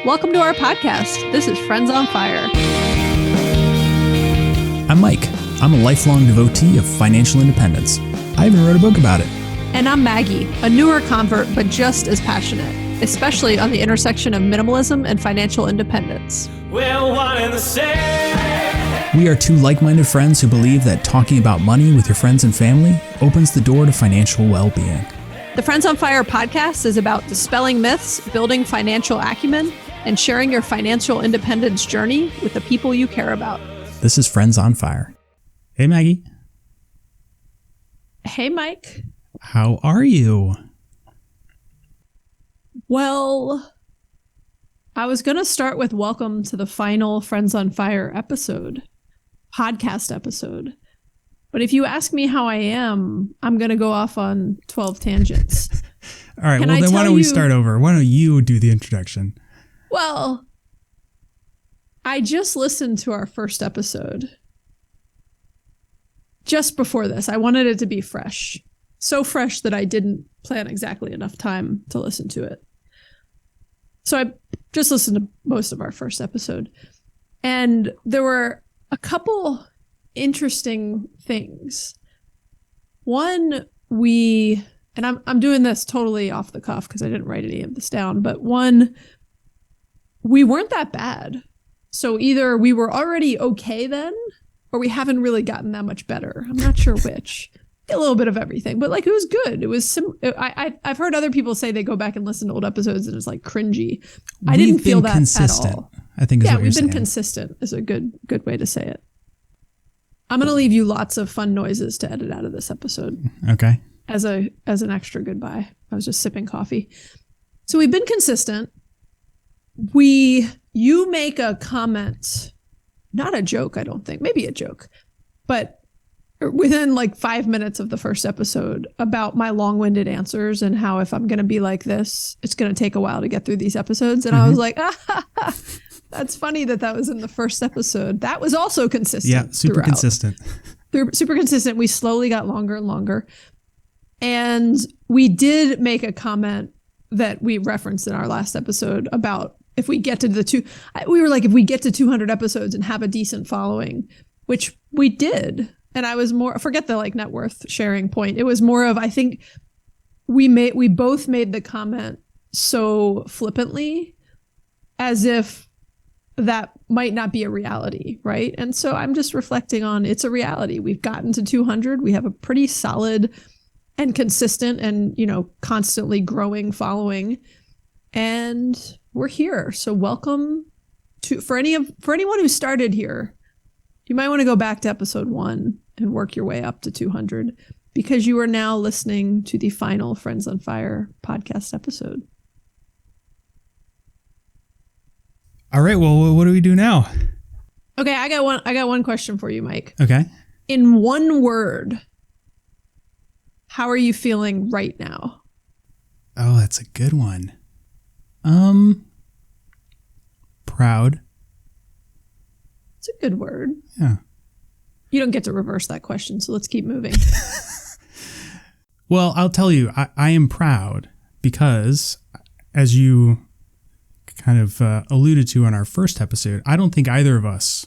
Welcome to our podcast. This is Friends on Fire. I'm Mike. I'm a lifelong devotee of financial independence. I even wrote a book about it. And I'm Maggie, a newer convert, but just as passionate, especially on the intersection of minimalism and financial independence. We're one and the same. We are two like-minded friends who believe that talking about money with your friends and family opens the door to financial well-being. The Friends on Fire podcast is about dispelling myths, building financial acumen, and sharing your financial independence journey with the people you care about. This is Friends on Fire. Hey, Maggie. Hey, Mike. How are you? Well, I was going to start with welcome to the final Friends on Fire podcast episode. But if you ask me how I am, I'm going to go off on 12 tangents. All right, well, then why don't we start over? Why don't you do the introduction? Well, I just listened to our first episode. Just before this, I wanted it to be fresh. So fresh that I didn't plan exactly enough time to listen to it. So I just listened to most of our first episode. And there were a couple interesting things. One, and I'm doing this totally off the cuff because I didn't write any of this down, but one, we weren't that bad. So either we were already okay then, or we haven't really gotten that much better. I'm not sure which. A little bit of everything, but like it was good. It was I've heard other people say they go back and listen to old episodes and it's like cringy. I didn't feel that consistent, at all. I think is what you're saying. Yeah, we've been consistent is a good way to say it. I'm going to leave you lots of fun noises to edit out of this episode. Okay. As an extra goodbye. I was just sipping coffee. So we've been consistent. You make a comment, not a joke, I don't think, maybe a joke, but within like 5 minutes of the first episode about my long-winded answers and how if I'm going to be like this, it's going to take a while to get through these episodes. And I was like, that's funny that was in the first episode. That was also consistent. Yeah, super throughout. consistent. Super consistent. We slowly got longer and longer. And we did make a comment that we referenced in our last episode about if we get to we were like, if we get to 200 episodes and have a decent following, which we did. And I was more, forget the like net worth sharing point. It was more of, I think we both made the comment so flippantly as if that might not be a reality, right? And so I'm just reflecting on it's a reality. We've gotten to 200. We have a pretty solid and consistent and, constantly growing following. And we're here. So welcome for anyone who started here. You might want to go back to episode 1 and work your way up to 200 because you are now listening to the final Friends on Fire podcast episode. All right. Well, what do we do now? Okay. I got one question for you, Mike. Okay. In one word, how are you feeling right now? Oh, that's a good one. Proud. It's a good word. Yeah. You don't get to reverse that question, so let's keep moving. Well, I'll tell you, I am proud because, as you kind of alluded to in our first episode, I don't think either of us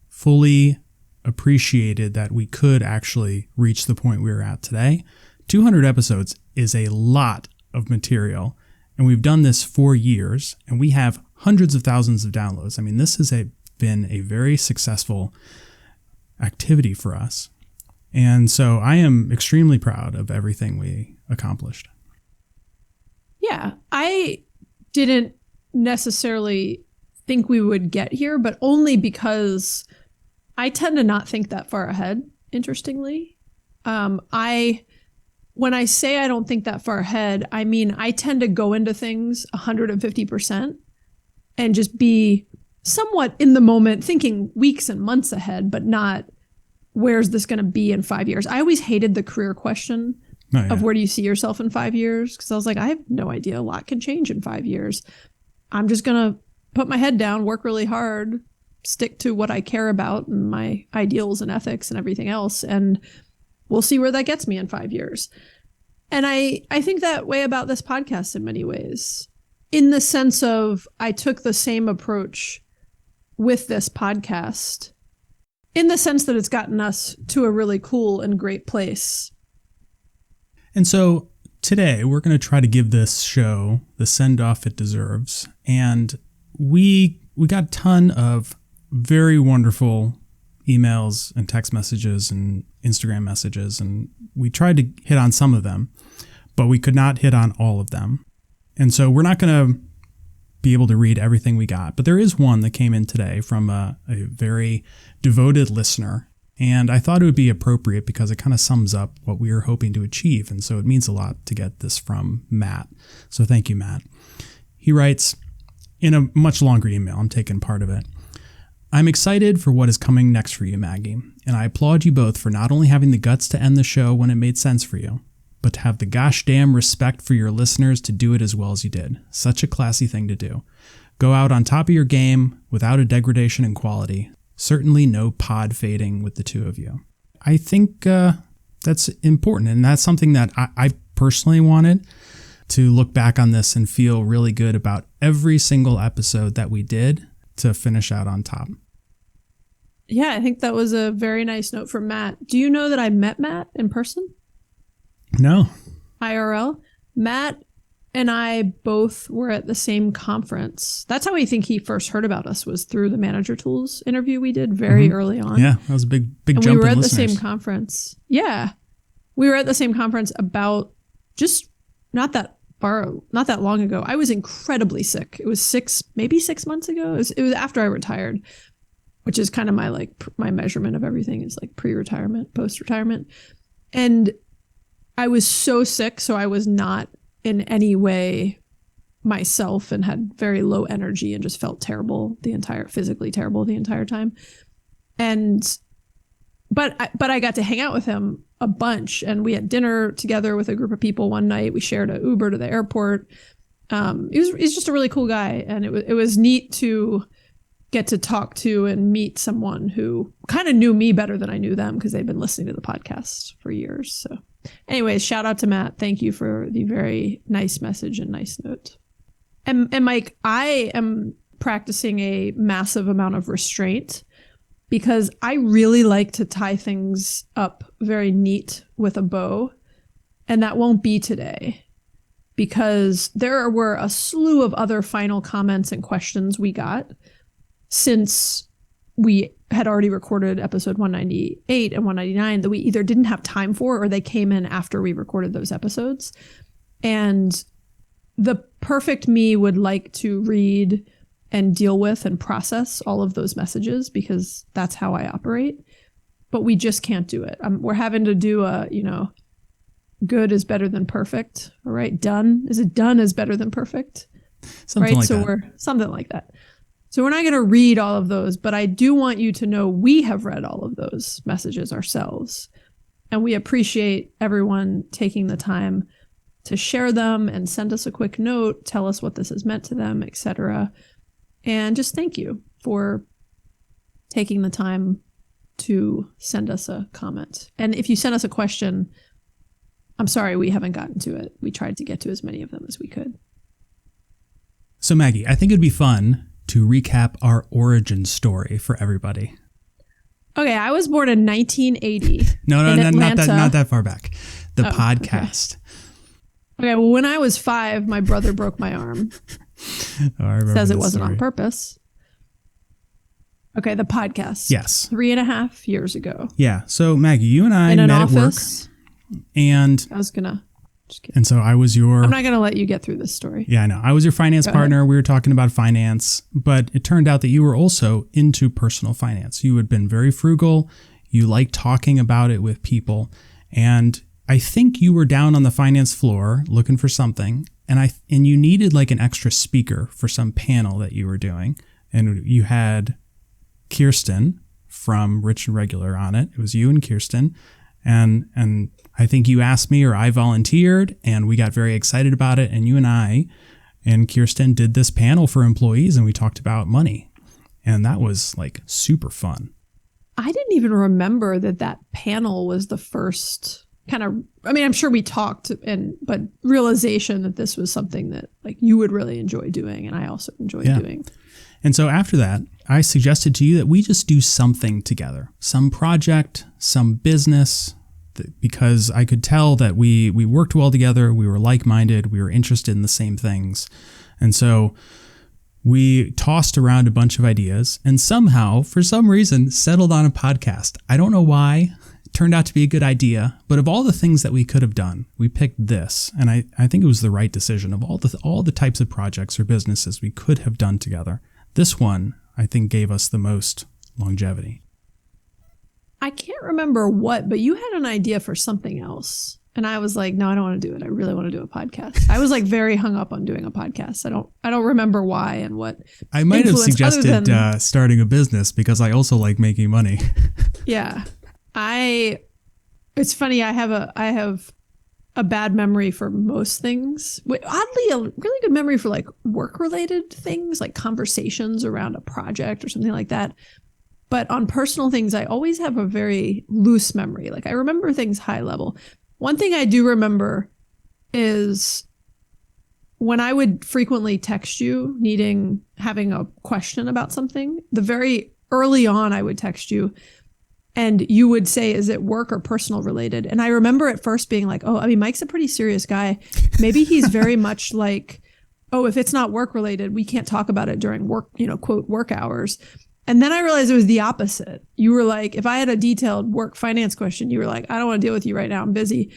fully appreciated that we could actually reach the point we were at today. 200 episodes is a lot of material, and we've done this for years, and we have hundreds of thousands of downloads. I mean, this has been a very successful activity for us. And so I am extremely proud of everything we accomplished. Yeah, I didn't necessarily think we would get here, but only because I tend to not think that far ahead, interestingly. When I say I don't think that far ahead, I mean, I tend to go into things 150% and just be somewhat in the moment, thinking weeks and months ahead, but not where's this going to be in 5 years. I always hated the career question of where do you see yourself in 5 years? Because I was like, I have no idea. A lot can change in 5 years. I'm just going to put my head down, work really hard, stick to what I care about and my ideals and ethics and everything else. And we'll see where that gets me in 5 years. And I think that way about this podcast in many ways. in the sense of I took the same approach with this podcast, in the sense that it's gotten us to a really cool and great place. And so today we're going to try to give this show the send-off it deserves. And we got a ton of very wonderful emails and text messages and Instagram messages, and we tried to hit on some of them, but we could not hit on all of them. And so we're not going to be able to read everything we got, but there is one that came in today from a very devoted listener. And I thought it would be appropriate because it kind of sums up what we were hoping to achieve. And so it means a lot to get this from Matt. So thank you, Matt. He writes in a much longer email. I'm taking part of it. I'm excited for what is coming next for you, Maggie. And I applaud you both for not only having the guts to end the show when it made sense for you, but to have the gosh damn respect for your listeners to do it as well as you did. Such a classy thing to do. Go out on top of your game without a degradation in quality. Certainly no pod fading with the two of you. I think that's important, and that's something that I personally wanted to look back on this and feel really good about every single episode that we did to finish out on top. Yeah, I think that was a very nice note from Matt. Do you know that I met Matt in person? No. IRL. Matt and I both were at the same conference. That's how I think he first heard about us, was through the Manager Tools interview we did very early on. Yeah, that was a big and jump we were in at listeners. the same conference. Yeah. We were at the same conference about just not that long ago. I was incredibly sick. It was maybe 6 months ago. It was after I retired, which is kind of my measurement of everything is like pre-retirement, post-retirement. And I was so sick, so I was not in any way myself and had very low energy and just felt physically terrible the entire time. But I got to hang out with him a bunch, and we had dinner together with a group of people one night. We shared an Uber to the airport. He's just a really cool guy, and it was neat to get to talk to and meet someone who kind of knew me better than I knew them because they've been listening to the podcast for years. So anyways, shout out to Matt. Thank you for the very nice message and nice note. And Mike, I am practicing a massive amount of restraint because I really like to tie things up very neat with a bow. And that won't be today because there were a slew of other final comments and questions we got since we had already recorded episode 198 and 199 that we either didn't have time for or they came in after we recorded those episodes. And the perfect me would like to read and deal with and process all of those messages because that's how I operate. But we just can't do it. We're having to do good is better than perfect. All right. Done is better than perfect. Something like that. We're something like that. So we're not going to read all of those, but I do want you to know we have read all of those messages ourselves. And we appreciate everyone taking the time to share them and send us a quick note, tell us what this has meant to them, etc. And just thank you for taking the time to send us a comment. And if you send us a question, I'm sorry we haven't gotten to it. We tried to get to as many of them as we could. So Maggie, I think it'd be fun to recap our origin story for everybody. Okay, I was born in 1980. No, not that far back. The podcast. Okay, well, when I was 5, my brother broke my arm. I remember Says it this wasn't story. on purpose. Okay, the podcast. Yes. 3.5 years ago. Yeah. So Maggie, you and I in an met office. at work, and I was gonna. Just kidding. and so I was your. I'm not gonna let you get through this story. Yeah, I know. I was your finance partner. We were talking about finance, but it turned out that you were also into personal finance. You had been very frugal. You liked talking about it with people, and I think you were down on the finance floor looking for something, and you needed like an extra speaker for some panel that you were doing, and you had Kirsten from Rich and Regular on it. It was you and Kirsten, and I think you asked me or I volunteered, and we got very excited about it. And you and I and Kirsten did this panel for employees, and we talked about money, and that was like super fun. I didn't even remember that panel was the first kind of, I mean, I'm sure we talked, but realization that this was something that like you would really enjoy doing, and I also enjoy doing. And so after that, I suggested to you that we just do something together, some project, some business, because I could tell that we worked well together, we were like-minded, we were interested in the same things. And so we tossed around a bunch of ideas and somehow, for some reason, settled on a podcast. I don't know why. It turned out to be a good idea, but of all the things that we could have done, we picked this. And I think it was the right decision. Of all the types of projects or businesses we could have done together, this one, I think, gave us the most longevity. I can't remember what, but you had an idea for something else. And I was like, no, I don't want to do it. I really want to do a podcast. I was like very hung up on doing a podcast. I don't remember why and what. I might have suggested starting a business because I also like making money. Yeah. It's funny. I have a bad memory for most things. Oddly, a really good memory for like work related things, like conversations around a project or something like that. But on personal things, I always have a very loose memory. Like I remember things high level. One thing I do remember is when I would frequently text you having a question about something, the very early on I would text you and you would say, is it work or personal related? And I remember at first being like, oh, I mean, Mike's a pretty serious guy. Maybe he's very much like, oh, if it's not work related, we can't talk about it during work, quote, work hours. And then I realized it was the opposite. You were like, if I had a detailed work finance question, you were like, I don't want to deal with you right now. I'm busy.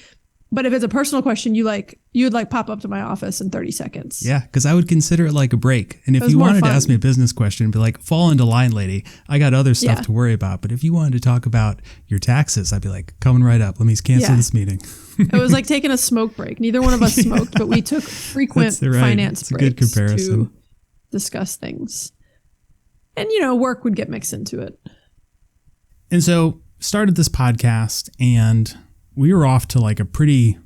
But if it's a personal question, you'd pop up to my office in 30 seconds. Yeah, because I would consider it like a break. And if you wanted to ask me a business question, be like, fall into line, lady. I got other stuff to worry about. But if you wanted to talk about your taxes, I'd be like, coming right up. Let me cancel this meeting. It was like taking a smoke break. Neither one of us smoked, but we took frequent finance breaks. A good comparison. To discuss things. And, work would get mixed into it. And so started this podcast and we were off to like a pretty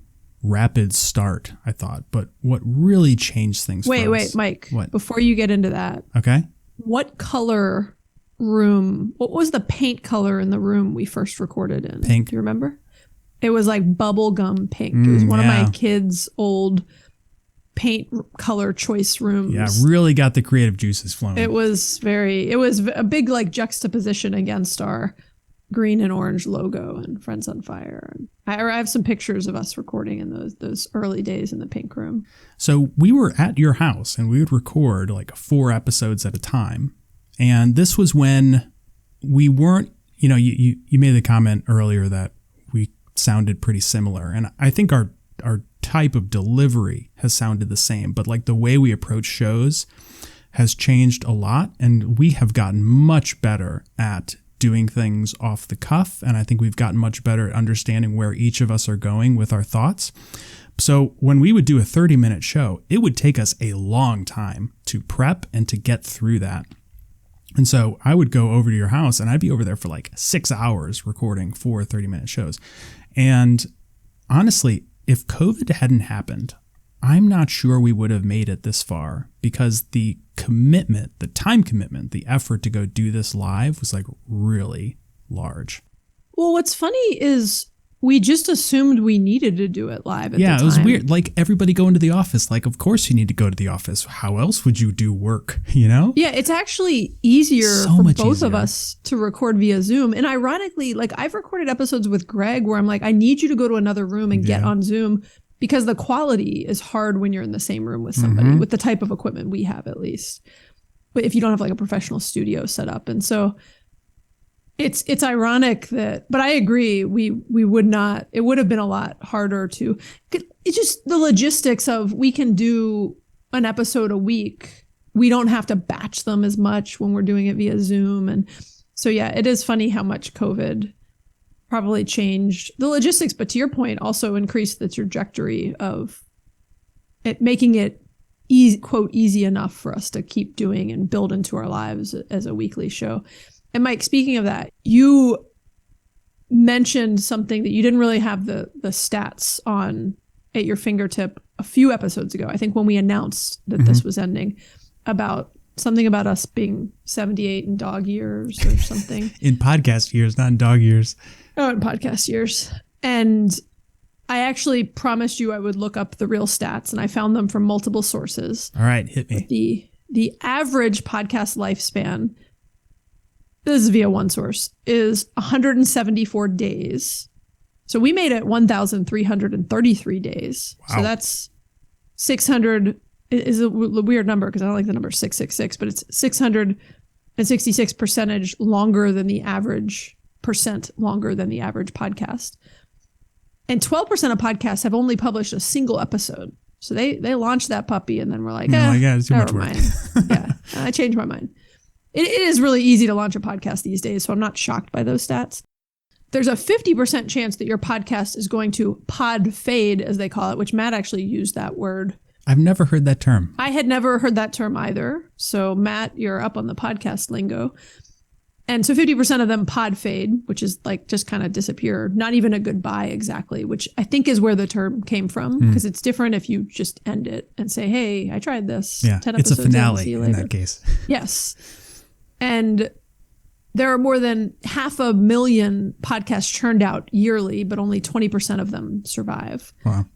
rapid start, I thought. But what really changed things for us... Wait, Mike. What? Before you get into that. Okay. What was the paint color in the room we first recorded in? Pink. Do you remember? It was like bubblegum pink. It was one of my kids' old paint color choice rooms. Yeah, really got the creative juices flowing. It was a big like juxtaposition against our green and orange logo and Friends on Fire. And I have some pictures of us recording in those early days in the pink room. So we were at your house and we would record like 4 episodes at a time. And this was when we weren't, you made the comment earlier that we sounded pretty similar. And I think our type of delivery has sounded the same, but like the way we approach shows has changed a lot. And we have gotten much better at doing things off the cuff. And I think we've gotten much better at understanding where each of us are going with our thoughts. So when we would do a 30-minute show, it would take us a long time to prep and to get through that. And so I would go over to your house and I'd be over there for like 6 hours recording 4 30-minute shows. And honestly, if COVID hadn't happened, I'm not sure we would have made it this far because the commitment, the time commitment, the effort to go do this live was like really large. Well, what's funny is we just assumed we needed to do it live at the time. Yeah, it was weird. Like everybody going to the office, like, of course you need to go to the office. How else would you do work, Yeah, it's actually easier for both of us to record via Zoom. And ironically, like I've recorded episodes with Greg where I'm like, I need you to go to another room and get on Zoom because the quality is hard when you're in the same room with somebody with the type of equipment we have, at least. But if you don't have like a professional studio set up. And so it's ironic but I agree, we would not, it would have been a lot harder to, it's just the logistics of we can do an episode a week. We don't have to batch them as much when we're doing it via Zoom. And so, yeah, it is funny how much COVID probably changed the logistics, but to your point, also increased the trajectory of it, making it easy, quote, easy enough for us to keep doing and build into our lives as a weekly show. And Mike, speaking of that, you mentioned something that you didn't really have the stats on at your fingertip a few episodes ago. I think when we announced that this was ending, about something about us being 78 in dog years or something. In podcast years, not in dog years. Oh, in podcast years. And I actually promised you I would look up the real stats, and I found them from multiple sources. All right, hit me. The average podcast lifespan, this is via one source, is 174 days. So we made it 1,333 days. Wow. So that's 600 is a weird number because I don't like the number 666, but it's 666% longer than the average podcast. And 12% of podcasts have only published a single episode. So they launched that puppy and then we're like, it's too much never work. mind. Yeah, I changed my mind. It is really easy to launch a podcast these days, so I'm not shocked by those stats. There's a 50% chance that your podcast is going to pod fade, as they call it, which Matt actually used that word. I've never heard that term. I had never heard that term either. So Matt, you're up on the podcast lingo. And so 50% of them pod fade, which is like just kind of disappear, not even a goodbye exactly, which I think is where the term came from, because it's different if you just end it and say, hey, I tried this. Yeah, 10 it's a episodes in, finale see you in later. that case. Yes. And there are more than 500,000 podcasts churned out yearly, but only 20% of them survive. Wow.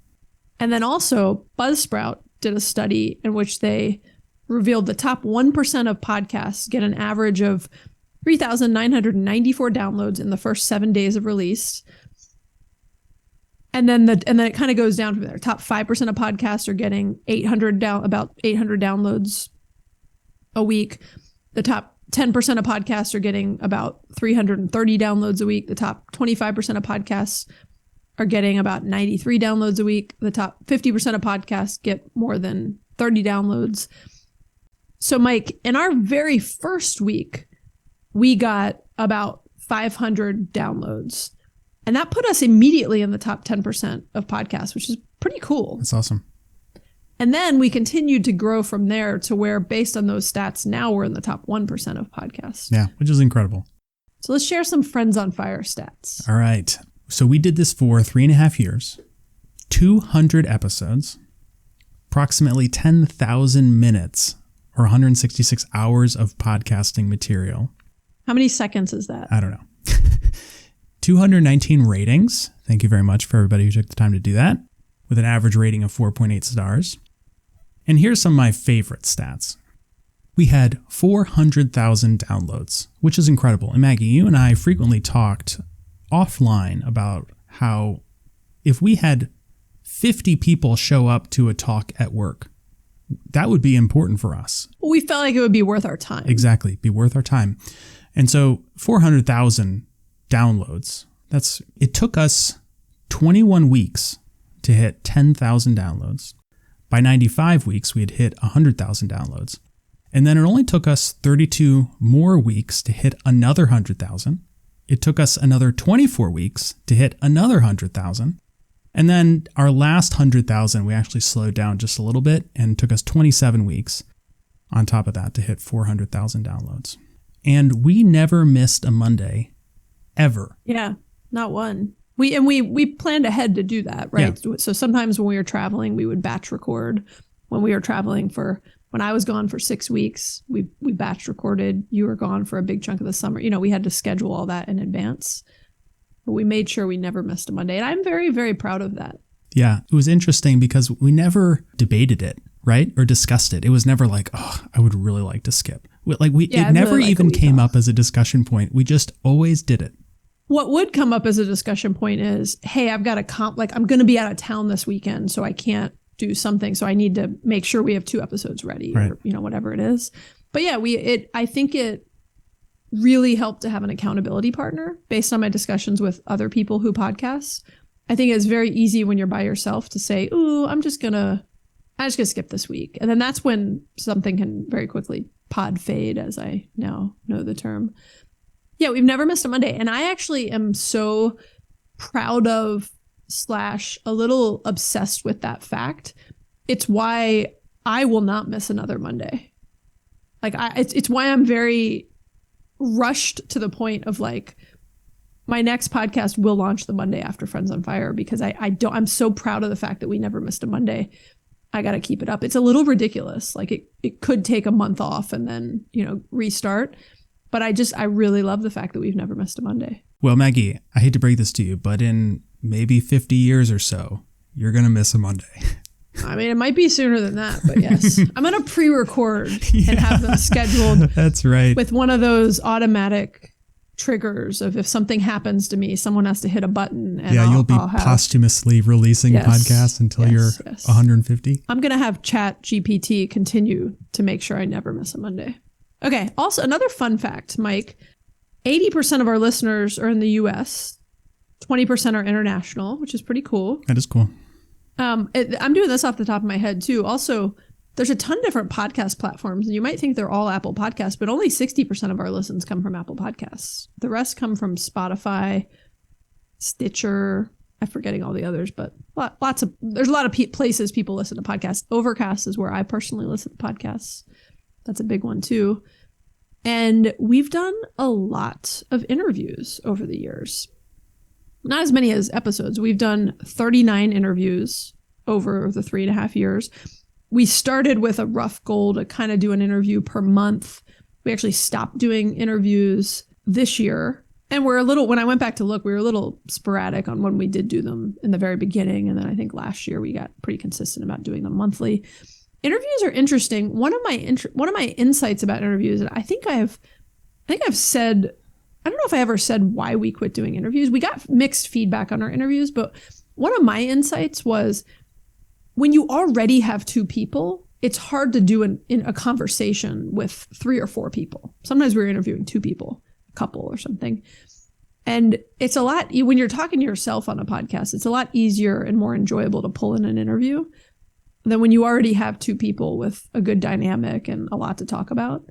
And then also Buzzsprout did a study in which they revealed the top 1% of podcasts get an average of 3,994 downloads in the first 7 days of release. And then it kind of goes down from there. Top 5% of podcasts are getting about 800 downloads a week. The top 10% of podcasts are getting about 330 downloads a week. The top 25% of podcasts are getting about 93 downloads a week. The top 50% of podcasts get more than 30 downloads. So Mike, in our very first week, we got about 500 downloads. And that put us immediately in the top 10% of podcasts, which is pretty cool. That's awesome. And then we continued to grow from there to where, based on those stats, now we're in the top 1% of podcasts. Yeah, which is incredible. So let's share some Friends on Fire stats. All right. So we did this for 3.5 years, 200 episodes, approximately 10,000 minutes or 166 hours of podcasting material. How many seconds is that? I don't know. 219 ratings. Thank you very much for everybody who took the time to do that, with an average rating of 4.8 stars. And here's some of my favorite stats. We had 400,000 downloads, which is incredible. And Maggie, you and I frequently talked offline about how if we had 50 people show up to a talk at work, that would be important for us. We felt like it would be worth our time. Exactly. Be worth our time. And so 400,000 downloads, it took us 21 weeks to hit 10,000 downloads. By 95 weeks, we had hit 100,000 downloads. And then it only took us 32 more weeks to hit another 100,000. It took us another 24 weeks to hit another 100,000. And then our last 100,000, we actually slowed down just a little bit and took us 27 weeks on top of that to hit 400,000 downloads. And we never missed a Monday, ever. Yeah, not one. We planned ahead to do that, right? Yeah. So sometimes when we were traveling, we would batch record. When we were traveling when I was gone for 6 weeks, we batch recorded. You were gone for a big chunk of the summer. We had to schedule all that in advance. But we made sure we never missed a Monday. And I'm very, very proud of that. Yeah, it was interesting because we never debated it, right? Or discussed it. It was never like, oh, I would really like to skip. It never really even came up as a discussion point. We just always did it. What would come up as a discussion point is, hey, I've got I'm going to be out of town this weekend, so I can't do something. So I need to make sure we have 2 episodes ready, right, or, whatever it is. But yeah, I think it really helped to have an accountability partner based on my discussions with other people who podcast. I think it's very easy when you're by yourself to say, ooh, I'm just gonna skip this week. And then that's when something can very quickly pod fade, as I now know the term. Yeah, we've never missed a Monday. And I actually am so proud of / a little obsessed with that fact. It's why I will not miss another Monday. It's why I'm very rushed to the point of my next podcast will launch the Monday after Friends on Fire, because I'm so proud of the fact that we never missed a Monday. I got to keep it up. It's a little ridiculous. It could take a month off and then, restart. But I really love the fact that we've never missed a Monday. Well, Maggie, I hate to break this to you, but in maybe 50 years or so, you're going to miss a Monday. I mean, it might be sooner than that, but yes. I'm going to pre-record and have them scheduled. That's right. With one of those automatic triggers of if something happens to me, someone has to hit a button. And you'll be posthumously releasing podcasts until you're 150. I'm going to have Chat GPT continue to make sure I never miss a Monday. Okay. Also, another fun fact, Mike, 80% of our listeners are in the US, 20% are international, which is pretty cool. That is cool. I'm doing this off the top of my head too. Also, there's a ton of different podcast platforms, and you might think they're all Apple Podcasts, but only 60% of our listens come from Apple Podcasts. The rest come from Spotify, Stitcher. I'm forgetting all the others, but there's a lot of places people listen to podcasts. Overcast is where I personally listen to podcasts. That's a big one too. And we've done a lot of interviews over the years. Not as many as episodes. We've done 39 interviews over the 3.5 years. We started with a rough goal to kind of do an interview per month. We actually stopped doing interviews this year. And when I went back to look, we were a little sporadic on when we did do them in the very beginning. And then I think last year we got pretty consistent about doing them monthly. Interviews are interesting. One of my insights about interviews, and I think I've said, I don't know if I ever said why we quit doing interviews. We got mixed feedback on our interviews, but one of my insights was when you already have 2 people, it's hard to do in a conversation with 3 or 4 people. Sometimes we're interviewing 2 people, a couple or something. And it's a lot, when you're talking to yourself on a podcast, it's a lot easier and more enjoyable to pull in an interview than when you already have 2 people with a good dynamic and a lot to talk about.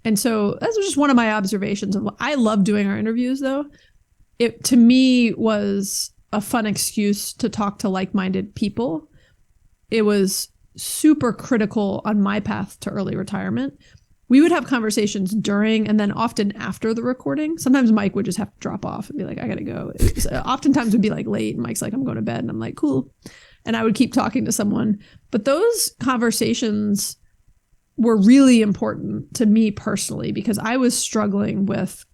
And so that's just one of my observations. I love doing our interviews, though. It, to me, was a fun excuse to talk to like-minded people. It was super critical on my path to early retirement. We would have conversations during and then often after the recording. Sometimes Mike would just have to drop off and be like, I got to go. Oftentimes it would be like late and Mike's like, I'm going to bed. And I'm like, cool. And I would keep talking to someone. But those conversations were really important to me personally because I was struggling with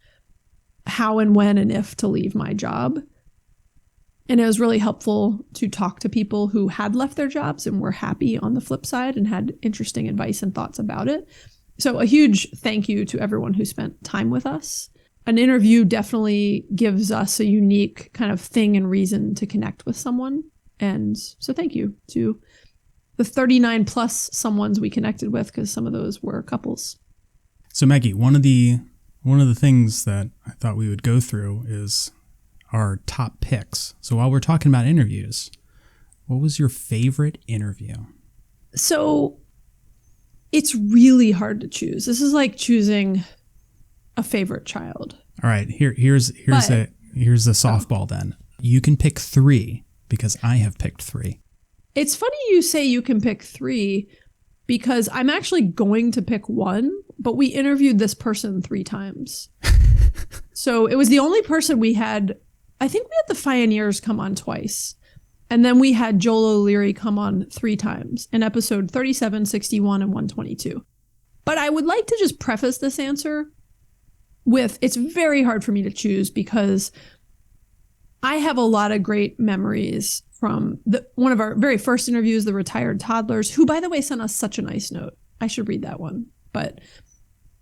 how and when and if to leave my job. And it was really helpful to talk to people who had left their jobs and were happy on the flip side and had interesting advice and thoughts about it. So a huge thank you to everyone who spent time with us. An interview definitely gives us a unique kind of thing and reason to connect with someone. And so thank you to the 39 plus someones we connected with, because some of those were couples. So Maggie, one of the things that I thought we would go through is our top picks. So while we're talking about interviews, what was your favorite interview? So it's really hard to choose. This is like choosing a favorite child. All right, here's a softball then. You can pick 3 because I have picked 3. It's funny you say you can pick 3 because I'm actually going to pick 1, but we interviewed this person 3 times. So it was the only person we had. I think we had the Pioneers come on twice. And then we had Joel O'Leary come on 3 times in episode 37, 61, and 122. But I would like to just preface this answer with it's very hard for me to choose because I have a lot of great memories from one of our very first interviews, the Retired Toddlers, who, by the way, sent us such a nice note. I should read that one. But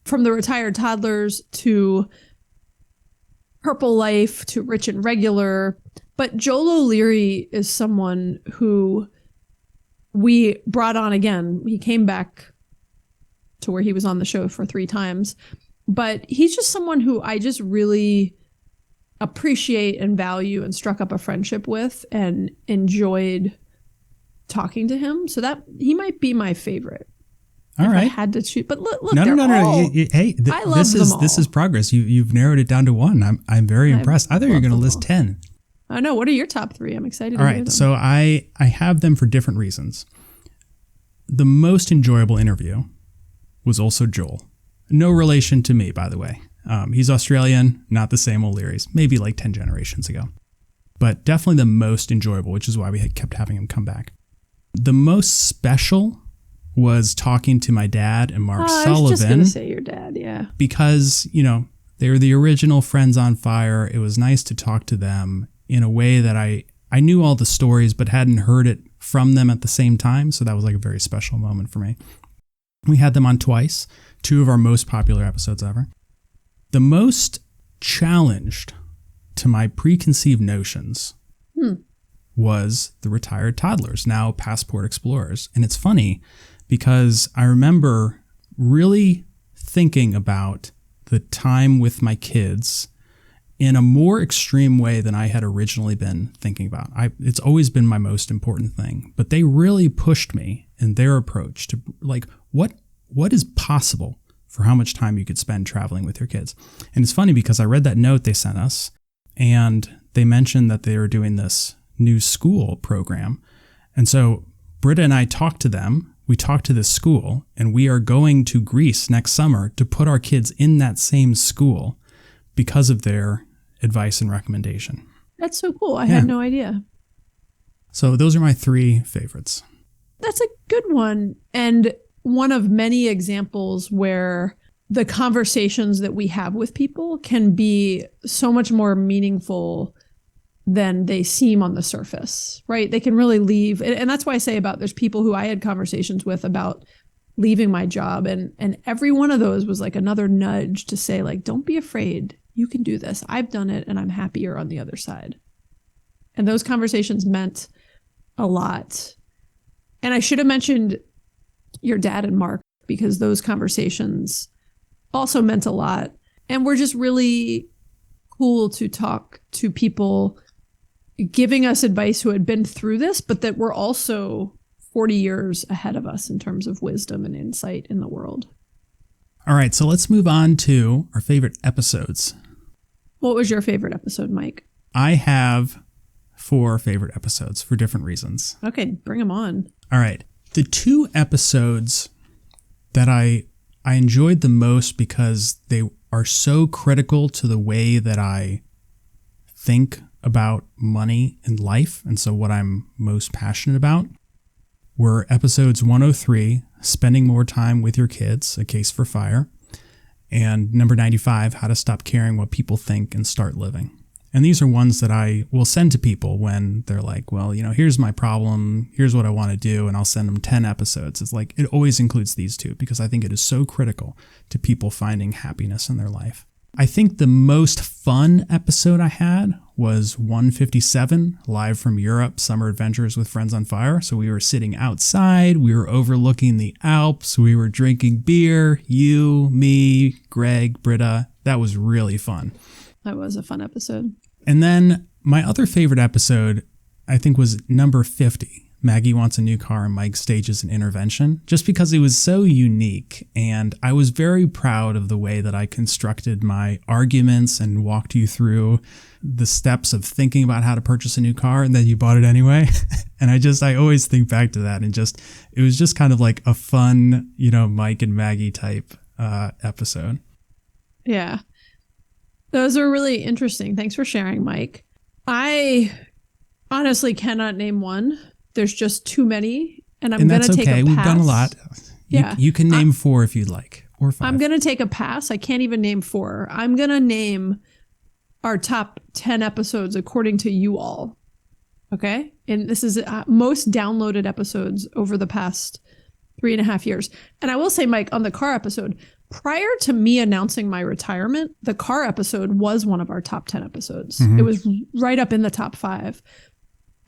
from the Retired Toddlers to Purple Life to Rich and Regular. But Joel O'Leary is someone who we brought on again. He came back to where he was on the show for 3 times. But he's just someone who I just really appreciate and value and struck up a friendship with and enjoyed talking to him. So that he might be my favorite. All right. I had to choose, but look, no. Hey, I love them all. This is progress. You've narrowed it down to 1. I'm very impressed. I thought you were going to list 10. I know. What are your top 3? I'm excited. All right. So I have them for different reasons. The most enjoyable interview was also Joel. No relation to me, by the way. He's Australian, not the same O'Leary's, maybe like 10 generations ago. But definitely the most enjoyable, which is why we had kept having him come back. The most special was talking to my dad and Mark Sullivan. I was just going to say your dad, yeah. Because, they were the original Friends on Fire. It was nice to talk to them. in a way that I knew all the stories but hadn't heard it from them at the same time. So that was like a very special moment for me. We had them on twice, 2 of our most popular episodes ever. The most challenged to my preconceived notions was the retired toddlers, now passport explorers. And it's funny because I remember really thinking about the time with my kids in a more extreme way than I had originally been thinking about. It's always been my most important thing, but they really pushed me in their approach to like, what is possible for how much time you could spend traveling with your kids. And it's funny because I read that note they sent us and they mentioned that they were doing this new school program. And so Britta and I talked to them. We talked to this school, and we are going to Greece next summer to put our kids in that same school because of their advice and recommendation. That's so cool. I had no idea. So those are my 3 favorites. That's a good one. And one of many examples where the conversations that we have with people can be so much more meaningful than they seem on the surface, right? They can really leave. And that's why I say about there's people who I had conversations with about leaving my job. And every one of those was like another nudge to say, like, don't be afraid. You can do this. I've done it and I'm happier on the other side. And those conversations meant a lot. And I should have mentioned your dad and Mark, because those conversations also meant a lot. And we're just really cool to talk to people giving us advice who had been through this, but that were also 40 years ahead of us in terms of wisdom and insight in the world. All right, so let's move on to our favorite episodes. What was your favorite episode, Mike? I have 4 favorite episodes for different reasons. Okay, bring them on. All right. The 2 episodes that I enjoyed the most because they are so critical to the way that I think about money and life, and so what I'm most passionate about, were episodes 103, Spending More Time with Your Kids, A Case for Fire, and number 95, How to Stop Caring What People Think and Start Living. And these are ones that I will send to people when they're like, well, here's my problem, here's what I want to do, and I'll send them 10 episodes. It's like, it always includes these 2 because I think it is so critical to people finding happiness in their life. I think the most fun episode I had was 157, Live from Europe, Summer Adventures with Friends on Fire. So we were sitting outside, we were overlooking the Alps, we were drinking beer, you, me, Greg, Britta. That was really fun. That was a fun episode. And then my other favorite episode, I think, was number 50. Maggie Wants a New Car and Mike Stages an Intervention, just because it was so unique. And I was very proud of the way that I constructed my arguments and walked you through the steps of thinking about how to purchase a new car, and then you bought it anyway. And I always think back to that, and it was just kind of like a fun, Mike and Maggie type episode. Yeah. Those are really interesting. Thanks for sharing, Mike. I honestly cannot name one. There's just too many, and I'm going to take a pass. We've done a lot. Yeah. You can name 4 if you'd like, or 5. I'm going to take a pass. I can't even name 4. I'm going to name our top 10 episodes according to you all. Okay? And this is most downloaded episodes over the past 3.5 years. And I will say, Mike, on the car episode, prior to me announcing my retirement, the car episode was one of our top 10 episodes. Mm-hmm. It was right up in the top 5.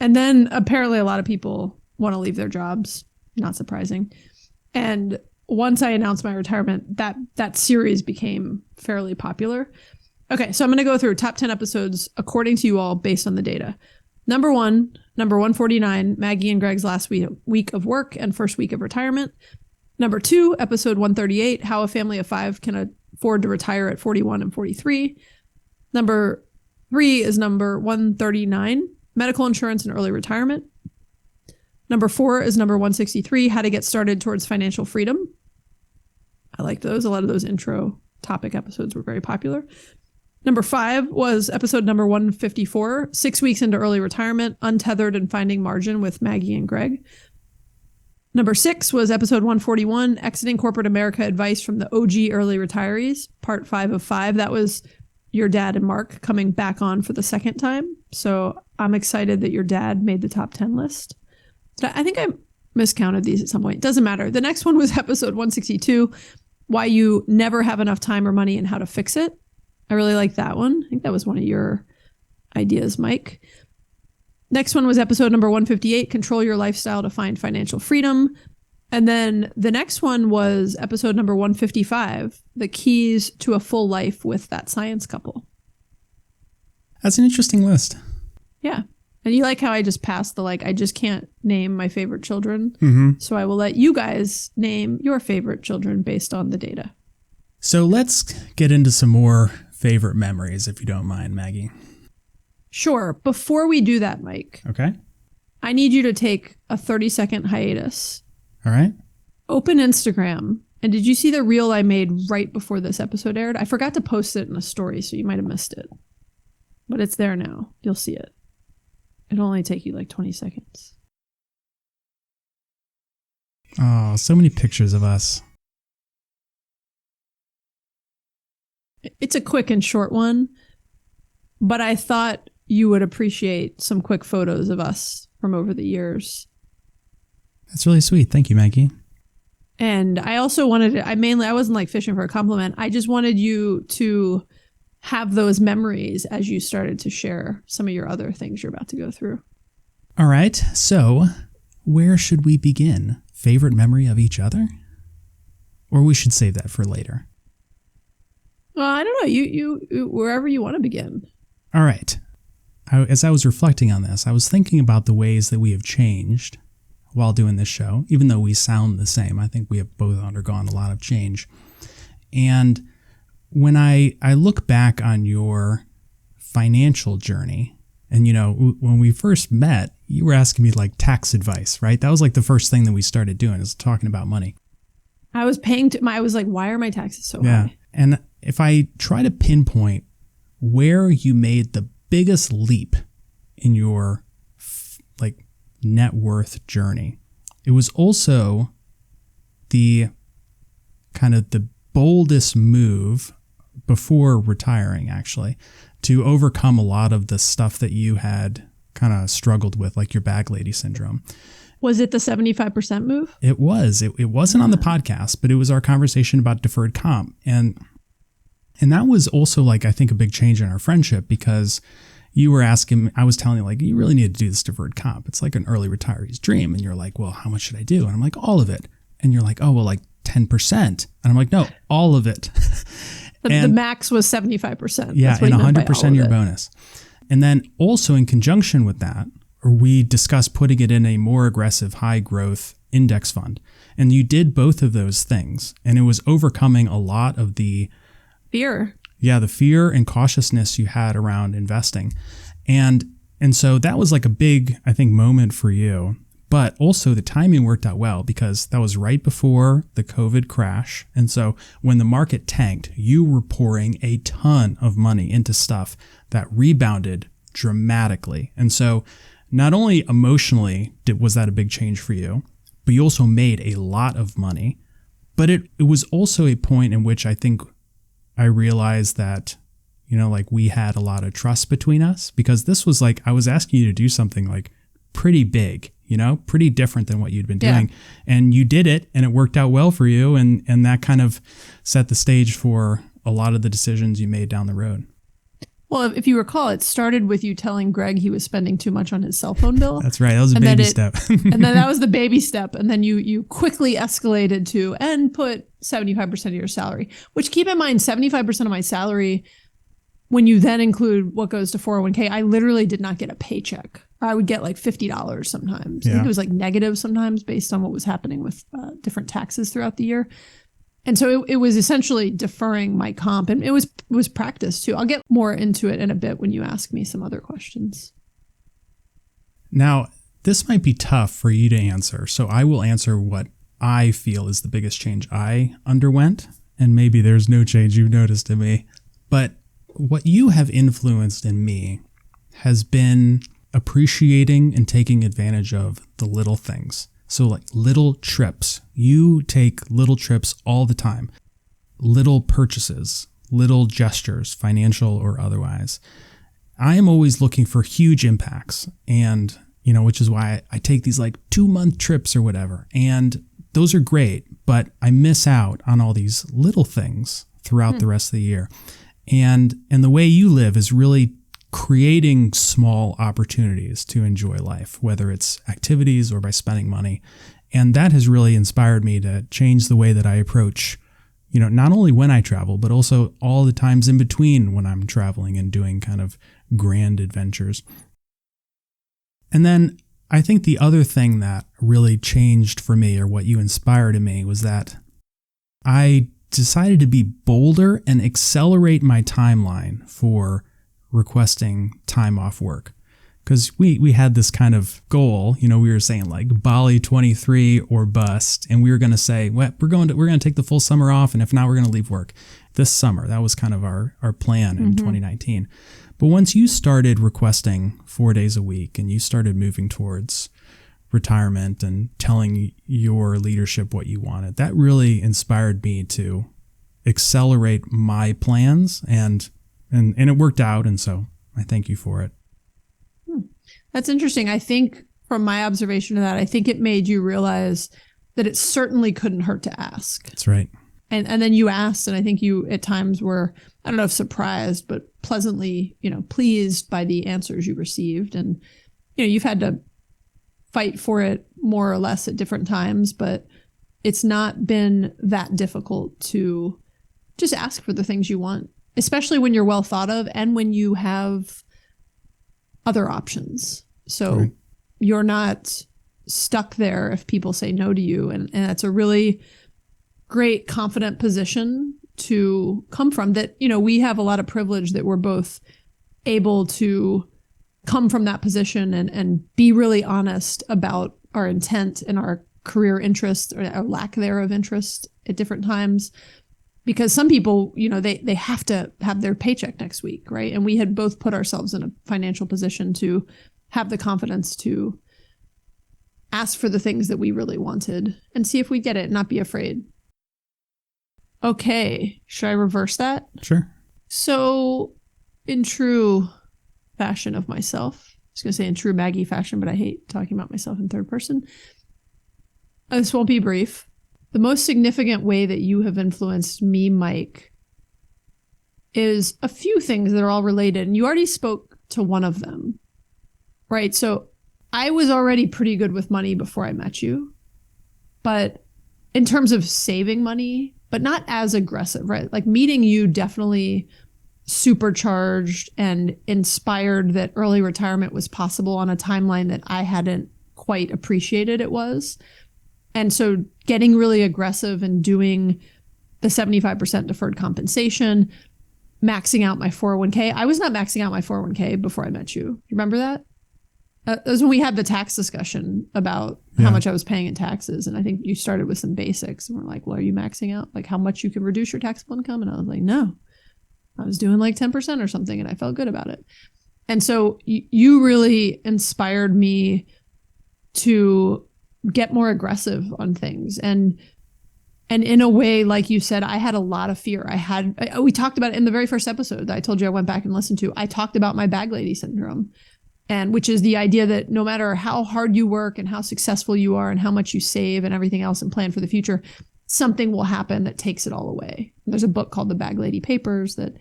And then apparently a lot of people want to leave their jobs. Not surprising. And once I announced my retirement, that series became fairly popular. Okay, so I'm going to go through top 10 episodes according to you all based on the data. Number 149, Maggie and Greg's last week of work and first week of retirement. Number 2, episode 138, How a Family of 5 Can Afford to Retire at 41 and 43. Number 3 is number 139, Medical Insurance and Early Retirement. Number 4 is number 163, How to Get Started Towards Financial Freedom. I like those. A lot of those intro topic episodes were very popular. Number 5 was episode number 154, 6 Weeks into Early Retirement, Untethered and Finding Margin with Maggie and Greg. Number 6 was episode 141, Exiting Corporate America Advice from the OG Early Retirees, part 5 of 5. That was your dad and Mark coming back on for the second time. So I'm excited that your dad made the top 10 list. But I think I miscounted these at some point. Doesn't matter. The next one was episode 162, why you never have enough time or money and how to fix it. I really like that one. I think that was one of your ideas, Mike. Next one was episode number 158, control your lifestyle to find financial freedom. And then the next one was episode number 155, the keys to a full life with that science couple. That's an interesting list. Yeah. And you like how I just passed the I just can't name my favorite children. Mm-hmm. So I will let you guys name your favorite children based on the data. So let's get into some more favorite memories, if you don't mind, Maggie. Sure. Before we do that, Mike. Okay. I need you to take a 30-second hiatus. All right. Open Instagram. And did you see the reel I made right before this episode aired? I forgot to post it in a story, so you might have missed it. But it's there now. You'll see it. It'll only take you 20 seconds. Oh, so many pictures of us. It's a quick and short one, but I thought you would appreciate some quick photos of us from over the years. That's really sweet. Thank you, Maggie. And I also wanted to, I wasn't fishing for a compliment. I just wanted you to have those memories as you started to share some of your other things you're about to go through. All right. So where should we begin? Favorite memory of each other? Or we should save that for later. Well, I don't know. You wherever you want to begin. All right. As I was reflecting on this, I was thinking about the ways that we have changed while doing this show, even though we sound the same. I think we have both undergone a lot of change. And when I look back on your financial journey, and when we first met, you were asking me tax advice, right? That was the first thing that we started doing, is talking about money. I was I was why are my taxes so high? And if I try to pinpoint where you made the biggest leap in your net worth journey, it was also the kind of the boldest move before retiring, actually, to overcome a lot of the stuff that you had kind of struggled with, like your bag lady syndrome. Was it the 75% move? It was. It wasn't on the podcast, but it was our conversation about deferred comp. And that was also I think a big change in our friendship, because you were asking, I was telling you you really need to do this deferred comp. It's like an early retiree's dream. And you're like, well, how much should I do? And I'm like, all of it. And you're like, oh, well, 10%. And I'm like, no, all of it. The max was 75%. Yeah, That's what and he meant by 100% all of your it. bonus. And then also in conjunction with that, we discussed putting it in a more aggressive high growth index fund. And you did both of those things. And it was overcoming a lot of the fear. Yeah, the fear and cautiousness you had around investing. And so that was a big, I think, moment for you. But also the timing worked out well, because that was right before the COVID crash. And so when the market tanked, you were pouring a ton of money into stuff that rebounded dramatically. And so not only emotionally was that a big change for you, but you also made a lot of money. But it was also a point in which I think I realized that, we had a lot of trust between us, because this was I was asking you to do something pretty big, pretty different than what you'd been doing. And you did it, and it worked out well for you. And that kind of set the stage for a lot of the decisions you made down the road. Well, if you recall, it started with you telling Greg he was spending too much on his cell phone bill. That's right. That was a baby step. And then that was the baby step. And then you quickly escalated to and put 75% of your salary, which, keep in mind, 75% of my salary, when you then include what goes to 401k, I literally did not get a paycheck. I would get $50 sometimes. I think it was negative sometimes based on what was happening with different taxes throughout the year. And so it was essentially deferring my comp, and it was practice too. I'll get more into it in a bit when you ask me some other questions. Now, this might be tough for you to answer, so I will answer what I feel is the biggest change I underwent, and maybe there's no change you've noticed in me. But what you have influenced in me has been appreciating and taking advantage of the little things. So little trips. You take little trips all the time. Little purchases, little gestures, financial or otherwise. I am always looking for huge impacts, and which is why I take these like 2-month trips or whatever. And those are great, but I miss out on all these little things throughout the rest of the year. And the way you live is really creating small opportunities to enjoy life, whether it's activities or by spending money. And that has really inspired me to change the way that I approach, not only when I travel, but also all the times in between when I'm traveling and doing kind of grand adventures. And then I think the other thing that really changed for me, or what you inspired in me, was that I decided to be bolder and accelerate my timeline for requesting time off work. Because we had this kind of goal, we were saying like Bali 23 or bust, and we were going to say, well, we're going to take the full summer off, and if not, we're going to leave work this summer. That was kind of our plan in 2019. But once you started requesting 4 days a week and you started moving towards retirement and telling your leadership what you wanted, that really inspired me to accelerate my plans, and it worked out. And so I thank you for it. That's interesting. I think from my observation of that, I think it made you realize that it certainly couldn't hurt to ask. That's right. And then you asked, and I think you at times were, I don't know if surprised, but pleasantly, pleased by the answers you received. And, you've had to fight for it more or less at different times, but it's not been that difficult to just ask for the things you want, especially when you're well thought of and when you have other options. So right. You're not stuck there if people say no to you. And that's a really great, confident position to come from, that, we have a lot of privilege that we're both able to come from that position and be really honest about our intent and our career interest, or our lack thereof interest at different times. Because some people, they have to have their paycheck next week, right? And we had both put ourselves in a financial position to have the confidence to ask for the things that we really wanted and see if we get it and not be afraid. Okay, should I reverse that? Sure. So, in true fashion of myself, I was going to say in true Maggie fashion, but I hate talking about myself in third person. This won't be brief. The most significant way that you have influenced me, Mike, is a few things that are all related. And you already spoke to one of them, right? So I was already pretty good with money before I met you, but in terms of saving money, but not as aggressive, right? Like meeting you definitely supercharged and inspired that early retirement was possible on a timeline that I hadn't quite appreciated it was. And so getting really aggressive and doing the 75% deferred compensation, maxing out my 401k. I was not maxing out my 401k before I met you. You remember that? That was when we had the tax discussion about how much I was paying in taxes. And I think you started with some basics and we're like, well, are you maxing out? Like how much you can reduce your taxable income? And I was like, no, I was doing like 10% or something. And I felt good about it. And so you really inspired me to get more aggressive on things. And in a way, like you said, I had a lot of fear. We talked about it in the very first episode that I told you I went back and listened to. I talked about my bag lady syndrome, and which is the idea that no matter how hard you work and how successful you are and how much you save and everything else and plan for the future, something will happen that takes it all away. There's a book called The Bag Lady Papers that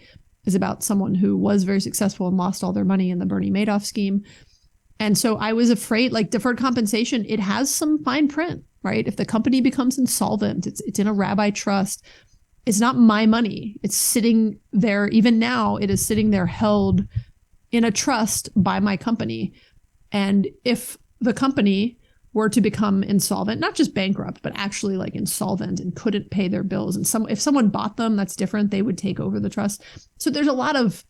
is about someone who was very successful and lost all their money in the Bernie Madoff scheme. And so I was afraid, like deferred compensation, it has some fine print, right? If the company becomes insolvent, it's in a rabbi trust. It's not my money. It's sitting there. Even now, it is sitting there held in a trust by my company. And if the company were to become insolvent, not just bankrupt, but actually like insolvent and couldn't pay their bills, and if someone bought them, that's different. They would take over the trust. So there's a lot of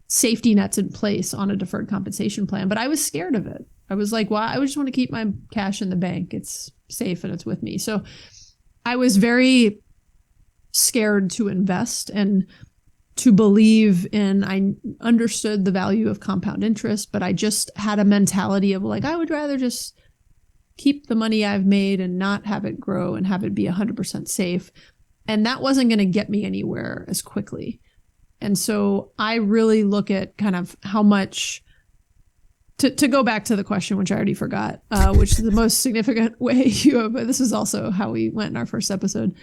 safety nets in place on a deferred compensation plan, but I was scared of it. I was like, well, I just want to keep my cash in the bank. It's safe and it's with me. So I was very scared to invest and to believe in, I understood the value of compound interest, but I just had a mentality of like, I would rather just keep the money I've made and not have it grow and have it be 100% safe. And that wasn't going to get me anywhere as quickly. And so I really look at kind of how much, to go back to the question, which I already forgot, which is the most significant way but this is also how we went in our first episode.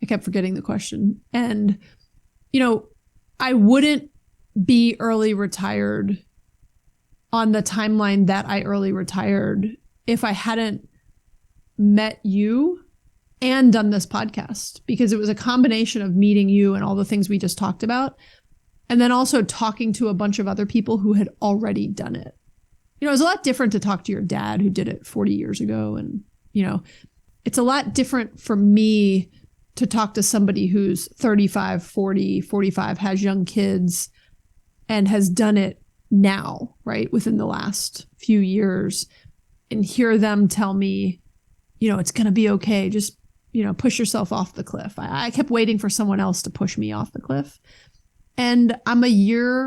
I kept forgetting the question. And, I wouldn't be early retired on the timeline that I early retired if I hadn't met you and done this podcast, because it was a combination of meeting you and all the things we just talked about, and then also talking to a bunch of other people who had already done it. It was a lot different to talk to your dad who did it 40 years ago. And, it's a lot different for me to talk to somebody who's 35, 40, 45, has young kids and has done it now, right? Within the last few years, and hear them tell me, it's going to be okay. Just, push yourself off the cliff. I kept waiting for someone else to push me off the cliff. And I'm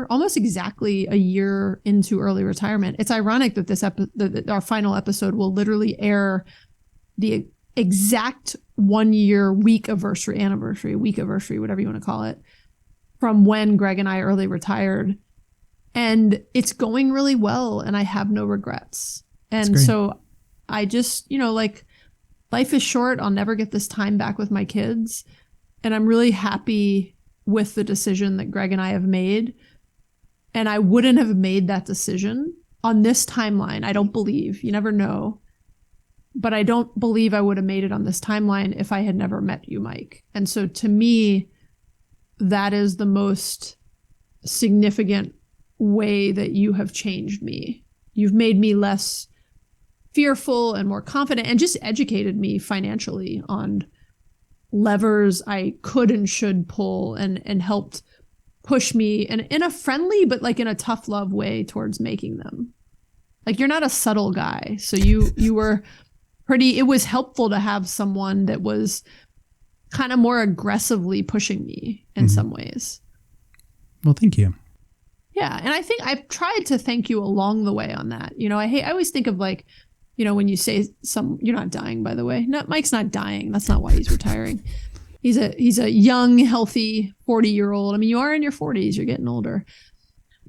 almost exactly a year into early retirement. It's ironic that that our final episode will literally air the exact 1 year anniversary, whatever you want to call it, from when Greg and I early retired. And it's going really well, and I have no regrets. And so I just, life is short. I'll never get this time back with my kids. And I'm really happy with the decision that Greg and I have made. And I wouldn't have made that decision on this timeline. I don't believe. You never know. But I don't believe I would have made it on this timeline if I had never met you, Mike. And so to me, that is the most significant way that you have changed me. You've made me less fearful and more confident, and just educated me financially on levers I could and should pull, and helped push me in a friendly but in a tough love way towards making them. You're not a subtle guy, so you were pretty. It was helpful to have someone that was kind of more aggressively pushing me in some ways. Well, thank you. Yeah, and I think I've tried to thank you along the way on that. I always think of when you say you're not dying, by the way. No, Mike's not dying. That's not why he's retiring. He's a young, healthy 40-year-old. I mean, you are in your 40s. You're getting older.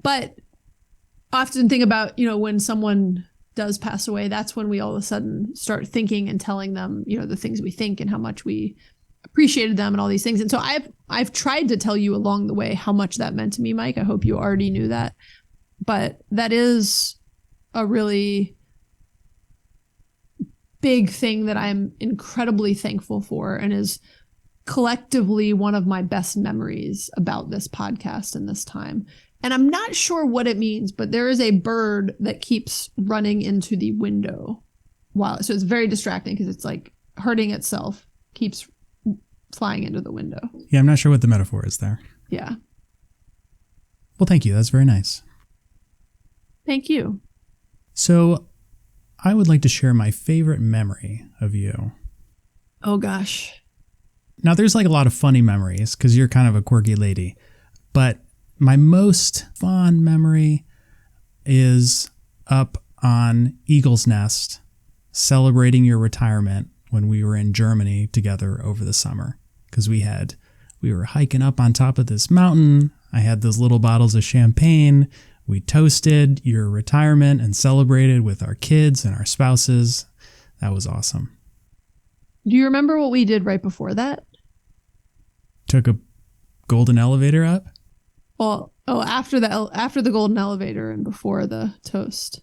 But I often think about, when someone does pass away, that's when we all of a sudden start thinking and telling them, the things we think and how much we appreciated them and all these things. And so I've tried to tell you along the way how much that meant to me, Mike. I hope you already knew that. But that is a really big thing that I'm incredibly thankful for, and is collectively one of my best memories about this podcast and this time. And I'm not sure what it means, but there is a bird that keeps running into the window. So it's very distracting because it's hurting itself, keeps flying into the window. Yeah, I'm not sure what the metaphor is there. Yeah. Well, thank you. That's very nice. Thank you. So I would like to share my favorite memory of you. Oh, gosh. Now, there's a lot of funny memories because you're kind of a quirky lady. But my most fond memory is up on Eagle's Nest celebrating your retirement when we were in Germany together over the summer. Because we were hiking up on top of this mountain. I had those little bottles of champagne. We toasted your retirement and celebrated with our kids and our spouses. That was awesome. Do you remember what we did right before that? Took a golden elevator up? Well, after the golden elevator and before the toast.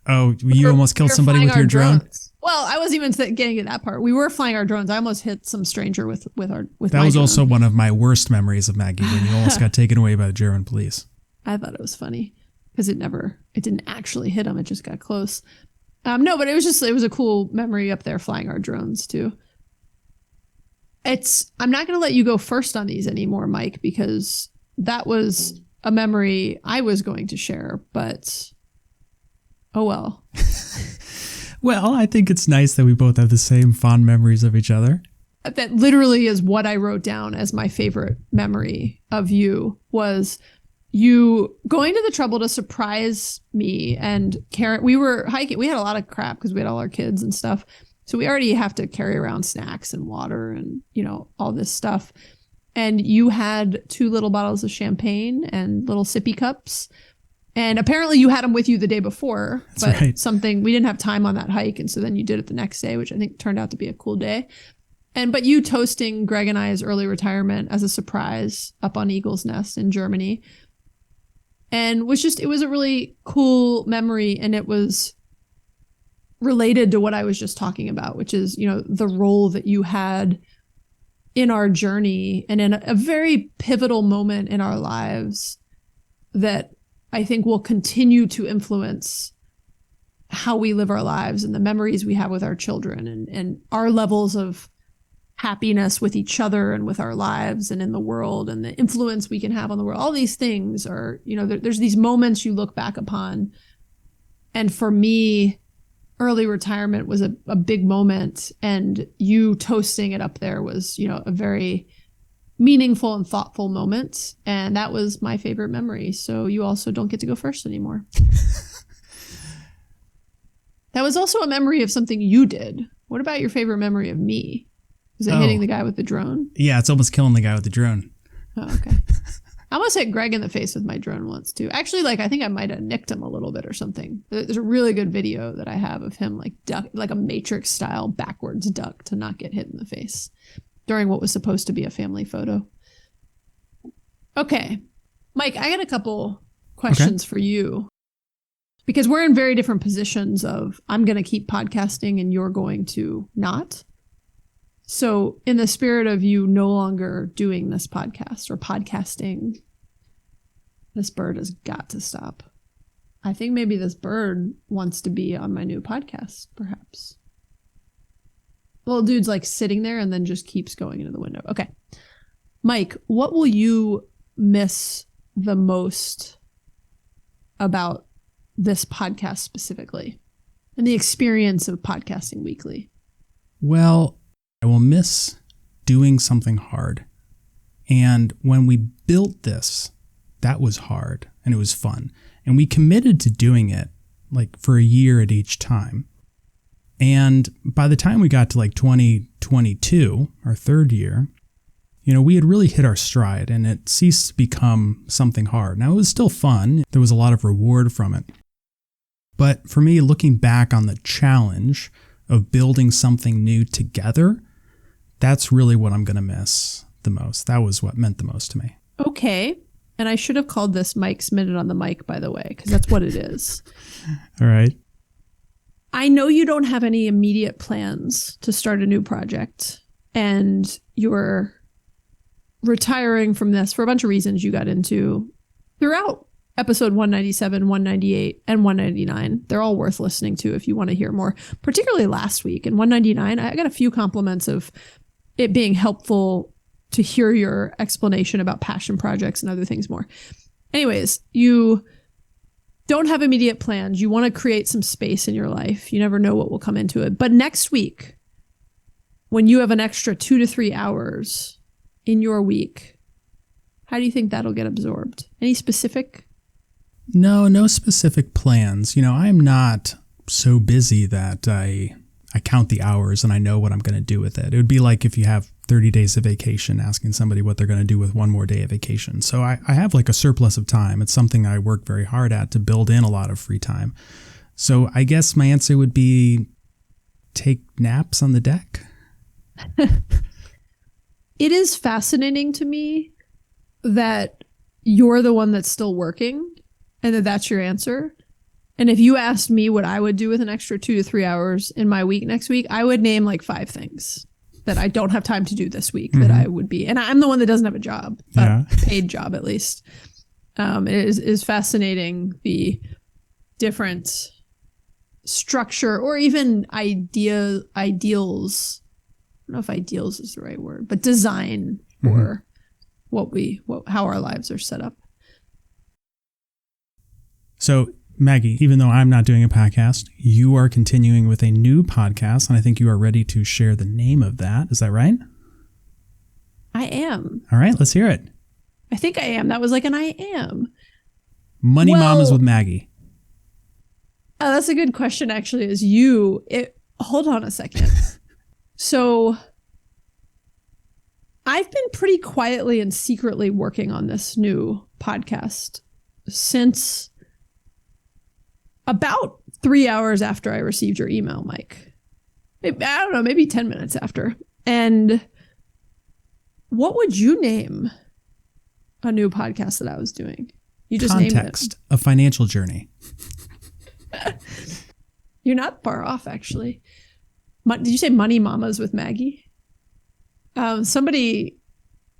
Oh, you almost killed somebody with your drone? Drones. Well, I wasn't even getting to that part. We were flying our drones. I almost hit some stranger with my drone. That was also one of my worst memories of Maggie, when you almost got taken away by the German police. I thought it was funny because it didn't actually hit him. It just got close. No, but it was a cool memory up there flying our drones too. I'm not going to let you go first on these anymore, Mike, because that was a memory I was going to share, but oh well. Well, I think it's nice that we both have the same fond memories of each other. That literally is what I wrote down as my favorite memory of you, was you going to the trouble to surprise me and Karen. We were hiking. We had a lot of crap because we had all our kids and stuff. So we already have to carry around snacks and water and, all this stuff. and you had 2 little bottles of champagne and little sippy cups. And apparently you had them with you the day before. That's but right. we didn't have time on that hike. And so then you did it the next day, which I think turned out to be a cool day. But you toasting Greg and I's early retirement as a surprise up on Eagle's Nest in Germany. And it was a really cool memory. And it was related to what I was just talking about, which is, the role that you had in our journey and in a very pivotal moment in our lives that I think will continue to influence how we live our lives and the memories we have with our children and our levels of happiness with each other and with our lives and in the world and the influence we can have on the world. All these things are, there's these moments you look back upon. And for me, early retirement was a big moment, and you toasting it up there was, a very meaningful and thoughtful moment. And that was my favorite memory. So you also don't get to go first anymore. That was also a memory of something you did. What about your favorite memory of me? Is it hitting the guy with the drone? Yeah, it's almost killing the guy with the drone. Oh, okay. I almost hit Greg in the face with my drone once too. Actually, I think I might have nicked him a little bit or something. There's a really good video that I have of him duck, like a Matrix style backwards duck to not get hit in the face during what was supposed to be a family photo. Okay. Mike, I got a couple questions for you because we're in very different positions of I'm going to keep podcasting and you're going to not. So in the spirit of you no longer doing this podcast or podcasting, this bird has got to stop. I think maybe this bird wants to be on my new podcast, perhaps. Little dude's sitting there and then just keeps going into the window. Okay. Mike, what will you miss the most about this podcast specifically and the experience of podcasting weekly? Well, I will miss doing something hard. And when we built this, that was hard and it was fun. And we committed to doing it for a year at each time. And by the time we got to 2022, our third year, we had really hit our stride and it ceased to become something hard. Now, it was still fun. There was a lot of reward from it. But for me, looking back on the challenge of building something new together, that's really what I'm going to miss the most. That was what meant the most to me. Okay. And I should have called this Mike's Minute on the Mic, by the way, because that's what it is. All right. I know you don't have any immediate plans to start a new project, and you're retiring from this for a bunch of reasons you got into throughout episode 197, 198, and 199. They're all worth listening to if you want to hear more, particularly last week. In 199, I got a few compliments of it being helpful to hear your explanation about passion projects and other things more. Anyways, you don't have immediate plans. You want to create some space in your life. You never know what will come into it. But next week, when you have an extra 2 to 3 hours in your week, how do you think that'll get absorbed? Any specific? No specific plans. I'm not so busy that I count the hours and I know what I'm going to do with it. It would be like if you have 30 days of vacation, asking somebody what they're going to do with one more day of vacation. So I have a surplus of time. It's something I work very hard at to build in a lot of free time. So I guess my answer would be take naps on the deck. It is fascinating to me that you're the one that's still working and that's your answer. And if you asked me what I would do with an extra 2 to 3 hours in my week next week, I would name 5 things that I don't have time to do this week that I would be. And I'm the one that doesn't have a job, a paid job at least. It is fascinating the different structure or even ideals. I don't know if ideals is the right word, but design for how our lives are set up. So Maggie, even though I'm not doing a podcast, you are continuing with a new podcast, and I think you are ready to share the name of that. Is that right? I am. All right, let's hear it. I think I am. That was an I am. Money Mamas with Maggie. Oh, that's a good question, actually, hold on a second. So I've been pretty quietly and secretly working on this new podcast since about 3 hours after I received your email, Mike. Maybe, I don't know, maybe 10 minutes after. And what would you name a new podcast that I was doing? You just named it. Context, a financial journey. You're not far off, actually. Did you say Money Mamas with Maggie? A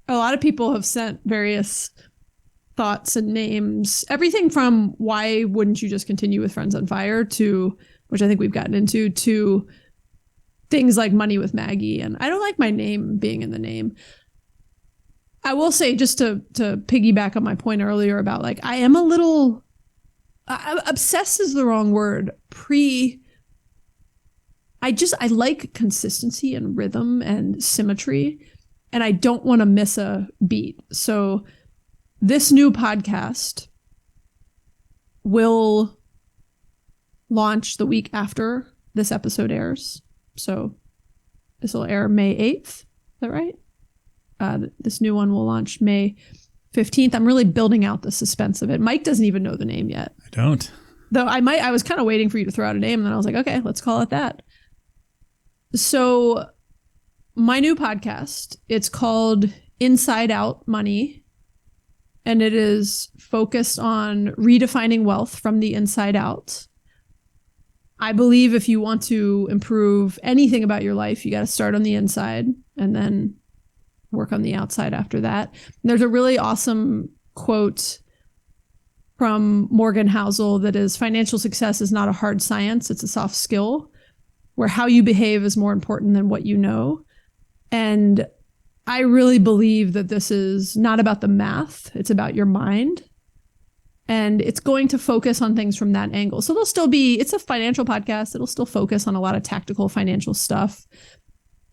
lot of people have sent various thoughts and names, everything from why wouldn't you just continue with Friends on Fire to, which I think we've gotten into, to things like Money with Maggie. And I don't like my name being in the name. I will say, just to piggyback on my point earlier about like, I am a little, obsessed is the wrong word. I like consistency and rhythm and symmetry, and I don't want to miss a beat. So this new podcast will launch the week after this episode airs. So this will air May 8th. Is that right? This new one will launch May 15th. I'm really building out the suspense of it. Mike doesn't even know the name yet. I don't. Though I was kind of waiting for you to throw out a name, and then I was like, okay, let's call it that. So my new podcast, it's called Inside Out Money, and it is focused on redefining wealth from the inside out. I believe if you want to improve anything about your life, you got to start on the inside and then work on the outside after that. And there's a really awesome quote from Morgan Housel that is, financial success is not a hard science, it's a soft skill, where how you behave is more important than what you know. And I really believe that this is not about the math, it's about your mind. And it's going to focus on things from that angle. So it's a financial podcast. It'll still focus on a lot of tactical financial stuff.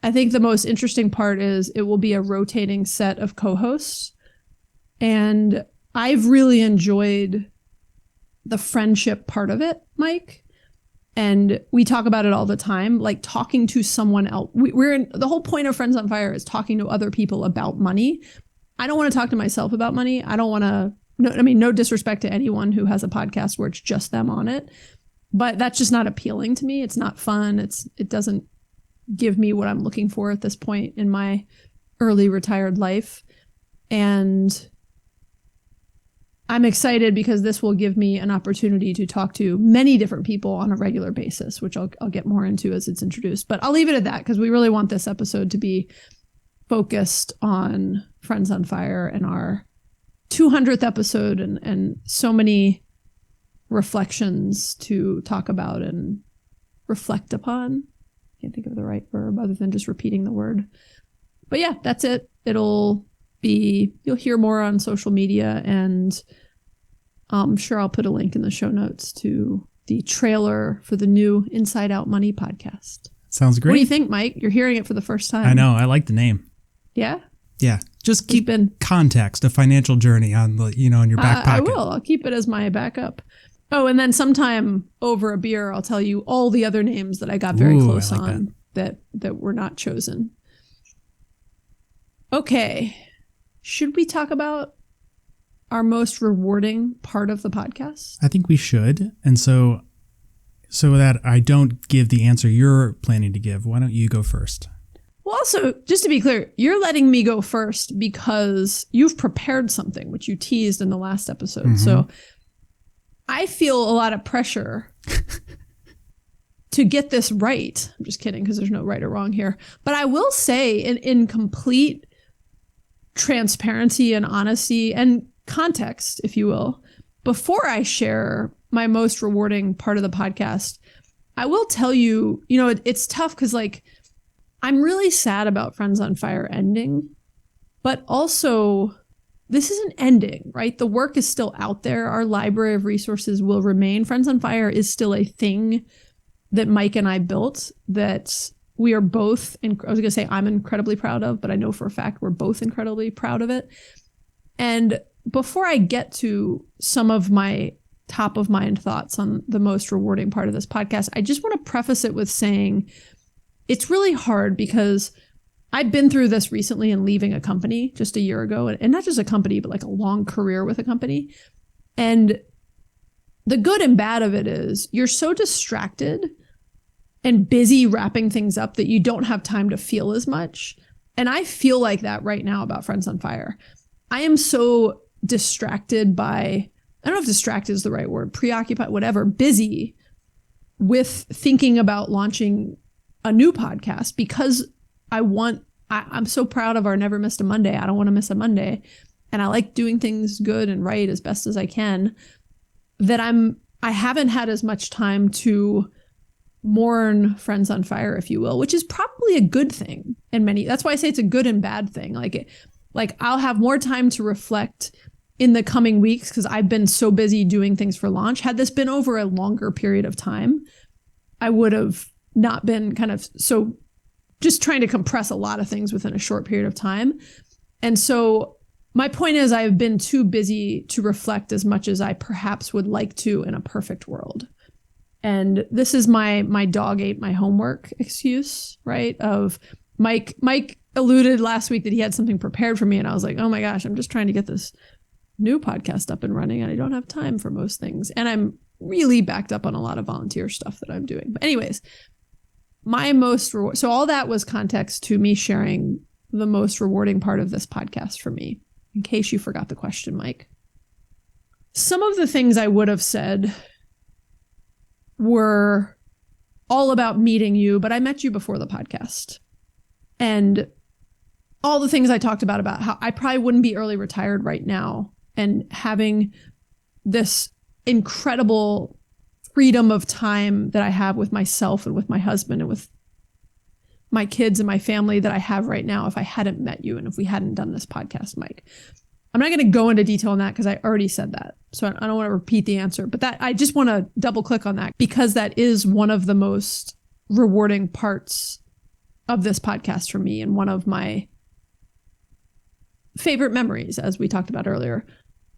I think the most interesting part is it will be a rotating set of co-hosts. And I've really enjoyed the friendship part of it, Mike. And we talk about it all the time, like talking to someone else. The whole point of Friends on Fire is talking to other people about money. I don't want to talk to myself about money. I don't want to, no disrespect to anyone who has a podcast where it's just them on it, but that's just not appealing to me. It's not fun. It doesn't give me what I'm looking for at this point in my early retired life. And I'm excited because this will give me an opportunity to talk to many different people on a regular basis, which I'll get more into as it's introduced. But I'll leave it at that because we really want this episode to be focused on Friends on Fire and our 200th episode and so many reflections to talk about and reflect upon. Can't think of the right verb other than just repeating the word. But yeah, that's it. You'll hear more on social media, and I'm sure I'll put a link in the show notes to the trailer for the new Inside Out Money podcast. Sounds great. What do you think, Mike? You're hearing it for the first time. I know. I like the name. Yeah? Yeah. Just keep in context, a financial journey on the, in your back pocket. I will. I'll keep it as my backup. Oh, and then sometime over a beer, I'll tell you all the other names that I got very close on that were not chosen. Okay. Should we talk about our most rewarding part of the podcast? I think we should. And so that I don't give the answer you're planning to give, why don't you go first? Well, also, just to be clear, you're letting me go first because you've prepared something, which you teased in the last episode. Mm-hmm. So I feel a lot of pressure to get this right. I'm just kidding because there's no right or wrong here. But I will say in complete transparency and honesty and context, if you will, before I share my most rewarding part of the podcast, I will tell you, it's tough because I'm really sad about Friends on Fire ending, but also this isn't ending, right? The work is still out there. Our library of resources will remain. Friends on Fire is still a thing that Mike and I built that we are both, I was going to say I'm incredibly proud of, but I know for a fact we're both incredibly proud of it. And before I get to some of my top of mind thoughts on the most rewarding part of this podcast, I just want to preface it with saying it's really hard because I'd been through this recently in leaving a company just a year ago, and not just a company, but like a long career with a company. And the good and bad of it is you're so distracted and busy wrapping things up that you don't have time to feel as much. And I feel like that right now about Friends on Fire. I am so distracted by, I don't know if distracted is the right word, preoccupied, whatever, busy with thinking about launching a new podcast because I'm so proud of our Never Missed a Monday. I don't want to miss a Monday. And I like doing things good and right as best as I can, that I haven't had as much time to mourn Friends on Fire, if you will, which is probably a good thing in many. That's why I say it's a good and bad thing. Like I'll have more time to reflect in the coming weeks because I've been so busy doing things for launch. Had this been over a longer period of time, I would have not been kind of so just trying to compress a lot of things within a short period of time. And so my point is I've been too busy to reflect as much as I perhaps would like to in a perfect world. And this is my dog ate my homework excuse, right? Of Mike alluded last week that he had something prepared for me. And I was like, oh my gosh, I'm just trying to get this new podcast up and running. And I don't have time for most things. And I'm really backed up on a lot of volunteer stuff that I'm doing. But anyways, so all that was context to me sharing the most rewarding part of this podcast for me, in case you forgot the question, Mike. Some of the things I would have said were all about meeting you, but I met you before the podcast. And all the things I talked about how I probably wouldn't be early retired right now and having this incredible freedom of time that I have with myself and with my husband and with my kids and my family that I have right now if I hadn't met you and if we hadn't done this podcast, Mike. I'm not going to go into detail on that because I already said that. So I don't want to repeat the answer, but that I just want to double click on that because that is one of the most rewarding parts of this podcast for me and one of my favorite memories, as we talked about earlier.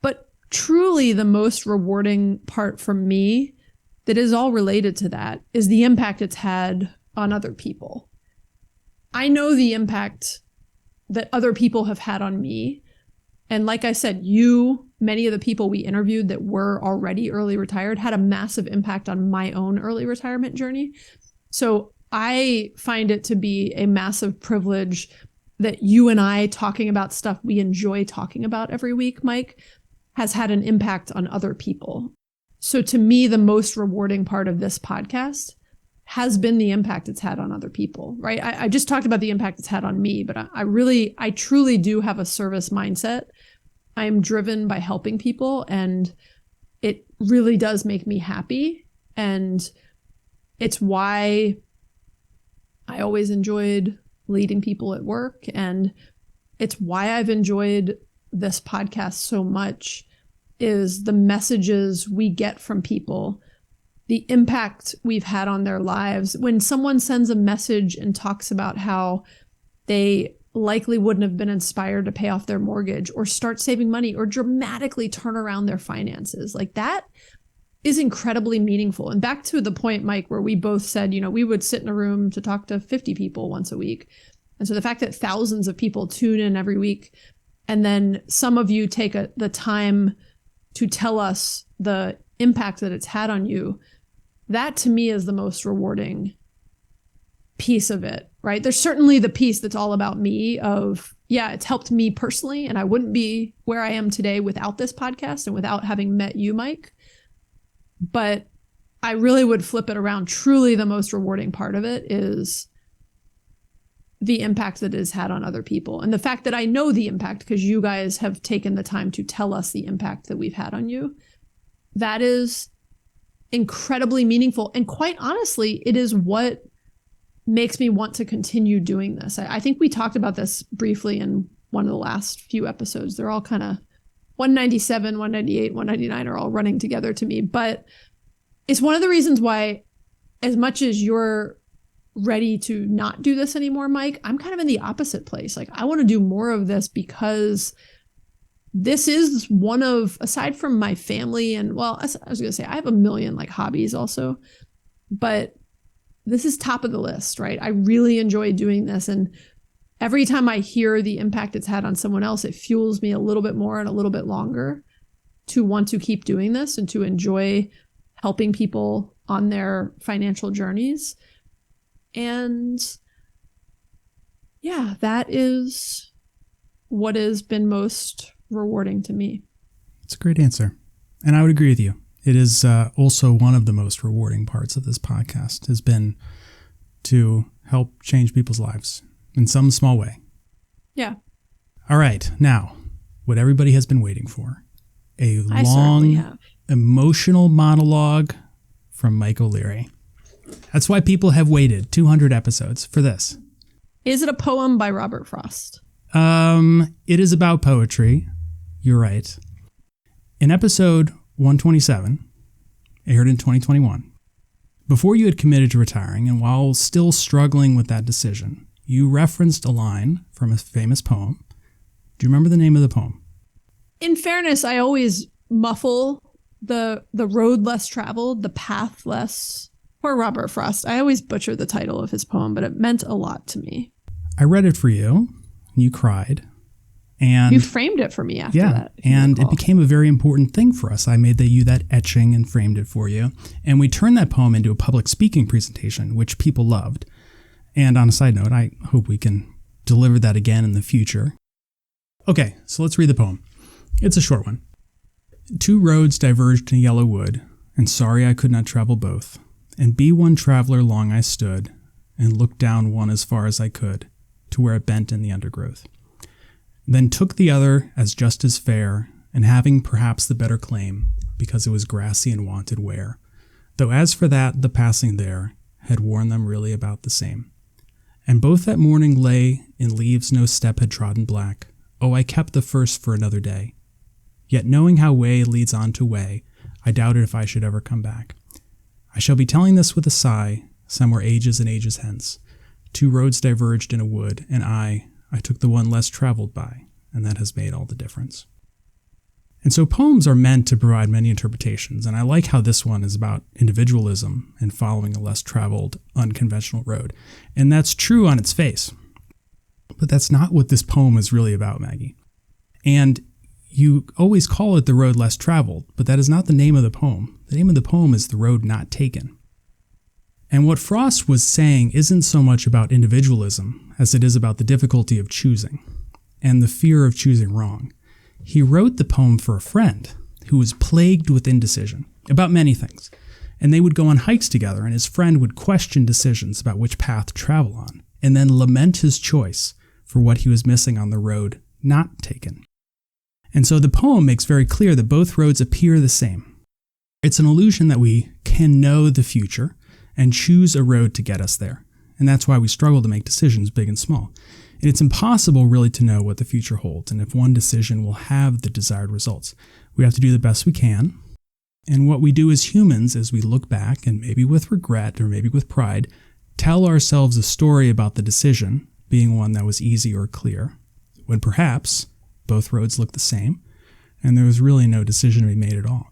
But truly the most rewarding part for me that is all related to that is the impact it's had on other people. I know the impact that other people have had on me. And like I said, many of the people we interviewed that were already early retired had a massive impact on my own early retirement journey. So I find it to be a massive privilege that you and I talking about stuff we enjoy talking about every week, Mike, has had an impact on other people. So to me, the most rewarding part of this podcast has been the impact it's had on other people, right? I just talked about the impact it's had on me, but I truly do have a service mindset. I am driven by helping people and it really does make me happy. And it's why I always enjoyed leading people at work. And it's why I've enjoyed this podcast so much is the messages we get from people, the impact we've had on their lives. When someone sends a message and talks about how they likely wouldn't have been inspired to pay off their mortgage or start saving money or dramatically turn around their finances, like that is incredibly meaningful. And back to the point, Mike, where we both said, we would sit in a room to talk to 50 people once a week. And so the fact that thousands of people tune in every week, and then some of you take the time to tell us the impact that it's had on you, that to me is the most rewarding piece of it, right? There's certainly the piece that's all about me of, yeah, it's helped me personally, and I wouldn't be where I am today without this podcast and without having met you, Mike. But I really would flip it around. Truly the most rewarding part of it is the impact that it has had on other people. And the fact that I know the impact because you guys have taken the time to tell us the impact that we've had on you. That is incredibly meaningful. And quite honestly, it is what makes me want to continue doing this. I think we talked about this briefly in one of the last few episodes. They're all kind of 197, 198, 199 are all running together to me. But it's one of the reasons why, as much as you're ready to not do this anymore, Mike, I'm kind of in the opposite place. Like, I want to do more of this because this is one of, aside from my family and, well, I was going to say, I have a million like hobbies also, but this is top of the list, right? I really enjoy doing this. And every time I hear the impact it's had on someone else, it fuels me a little bit more and a little bit longer to want to keep doing this and to enjoy helping people on their financial journeys. And yeah, that is what has been most rewarding to me. It's a great answer. And I would agree with you. It is also one of the most rewarding parts of this podcast has been to help change people's lives in some small way. Yeah. All right. Now, what everybody has been waiting for. A I certainly long, have. emotional monologue from Mike O'Leary. That's why people have waited 200 episodes for this. Is it a poem by Robert Frost? It is about poetry. You're right. In episode 127, aired in 2021, before you had committed to retiring and while still struggling with that decision, you referenced a line from a famous poem. Do you remember the name of the poem? In fairness, I always muffle the road less traveled, the path less. Poor Robert Frost. I always butcher the title of his poem, but it meant a lot to me. I read it for you, and you cried. And You framed it for me after that. if you and it recall. became a very important thing for us. I made that etching and framed it for you. And we turned that poem into a public speaking presentation, which people loved. And on a side note, I hope we can deliver that again in the future. Okay, so let's read the poem. It's a short one. 2 roads diverged in a yellow wood, and sorry I could not travel both. And be one traveler long I stood, and looked down one as far as I could, to where it bent in the undergrowth. Then took the other as just as fair, and having perhaps the better claim, because it was grassy and wanted wear. Though as for that, the passing there had worn them really about the same. And both that morning lay in leaves no step had trodden black. Oh, I kept the first for another day. Yet knowing how way leads on to way, I doubted if I should ever come back. I shall be telling this with a sigh, somewhere ages and ages hence. 2 roads diverged in a wood, and I took the one less traveled by, and that has made all the difference. And so poems are meant to provide many interpretations, and I like how this one is about individualism and following a less traveled, unconventional road. And that's true on its face. But that's not what this poem is really about, Maggie. And you always call it The Road Less Traveled, but that is not the name of the poem. The name of the poem is The Road Not Taken. And what Frost was saying isn't so much about individualism as it is about the difficulty of choosing and the fear of choosing wrong. He wrote the poem for a friend who was plagued with indecision about many things, and they would go on hikes together, and his friend would question decisions about which path to travel on, and then lament his choice for what he was missing on the road not taken. And so the poem makes very clear that both roads appear the same. It's an illusion that we can know the future and choose a road to get us there. And that's why we struggle to make decisions big and small. And it's impossible really to know what the future holds and if one decision will have the desired results. We have to do the best we can. And what we do as humans is we look back and maybe with regret or maybe with pride, tell ourselves a story about the decision being one that was easy or clear, when perhaps both roads look the same and there was really no decision to be made at all.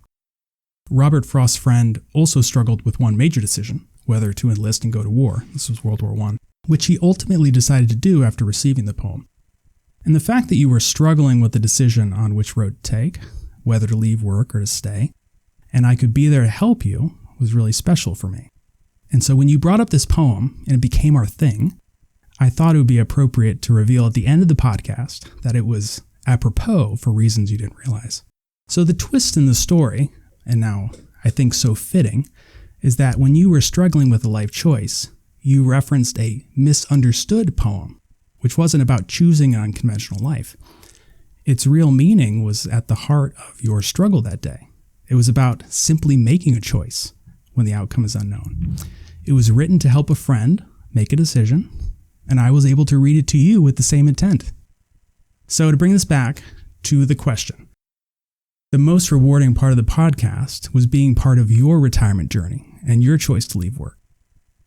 Robert Frost's friend also struggled with one major decision, whether to enlist and go to war. This was World War I, which he ultimately decided to do after receiving the poem. And the fact that you were struggling with the decision on which road to take, whether to leave work or to stay, and I could be there to help you was really special for me. And so when you brought up this poem and it became our thing, I thought it would be appropriate to reveal at the end of the podcast that it was apropos for reasons you didn't realize. So the twist in the story, and now I think so fitting, is that when you were struggling with a life choice, you referenced a misunderstood poem, which wasn't about choosing an unconventional life. Its real meaning was at the heart of your struggle that day. It was about simply making a choice when the outcome is unknown. It was written to help a friend make a decision, and I was able to read it to you with the same intent. So to bring this back to the question, the most rewarding part of the podcast was being part of your retirement journey and your choice to leave work.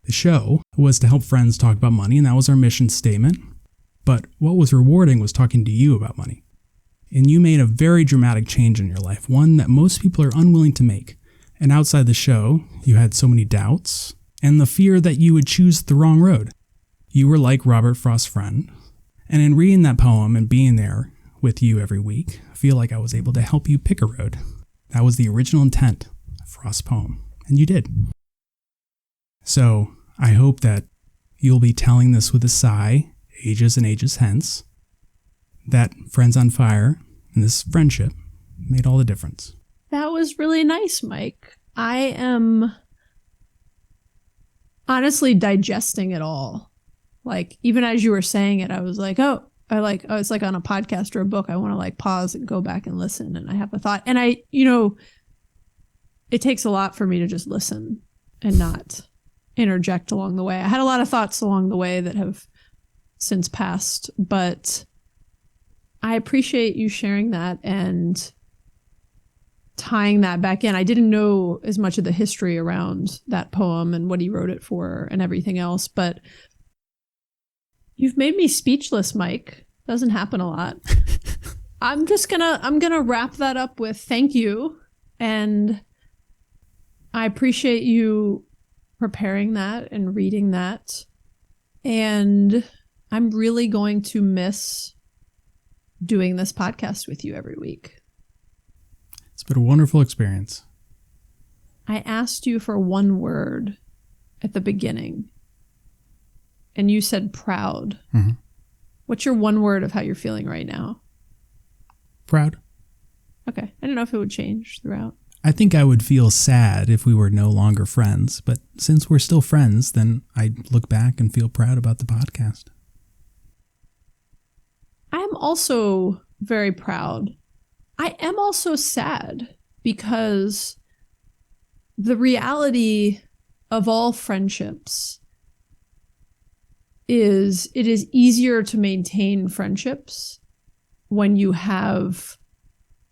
The show was to help friends talk about money, and that was our mission statement. But what was rewarding was talking to you about money. And you made a very dramatic change in your life, one that most people are unwilling to make. And outside the show, you had so many doubts and the fear that you would choose the wrong road. You were like Robert Frost's friend, And in reading that poem and being there with you every week, I feel like I was able to help you pick a road. That was the original intent of Frost's poem, and you did. So I hope that you'll be telling this with a sigh, ages and ages hence, that Friends on Fire and this friendship made all the difference. That was really nice, Mike. I am honestly digesting it all. Like, even as you were saying it, I was like, oh, it's like on a podcast or a book. I want to like pause and go back and listen. And I have a thought. And it takes a lot for me to just listen and not interject along the way. I had a lot of thoughts along the way that have since passed, but I appreciate you sharing that and tying that back in. I didn't know as much of the history around that poem and what he wrote it for and everything else, but you've made me speechless, Mike. Doesn't happen a lot. I'm gonna wrap that up with thank you, and I appreciate you preparing that and reading that, and I'm really going to miss doing this podcast with you every week. It's been a wonderful experience. I asked you for one word at the beginning, and you said proud. Mm-hmm. What's your one word of how you're feeling right now? Proud. Okay. I don't know if it would change throughout. I think I would feel sad if we were no longer friends, but since we're still friends, then I look back and feel proud about the podcast. I am also very proud. I am also sad because the reality of all friendships is it is easier to maintain friendships when you have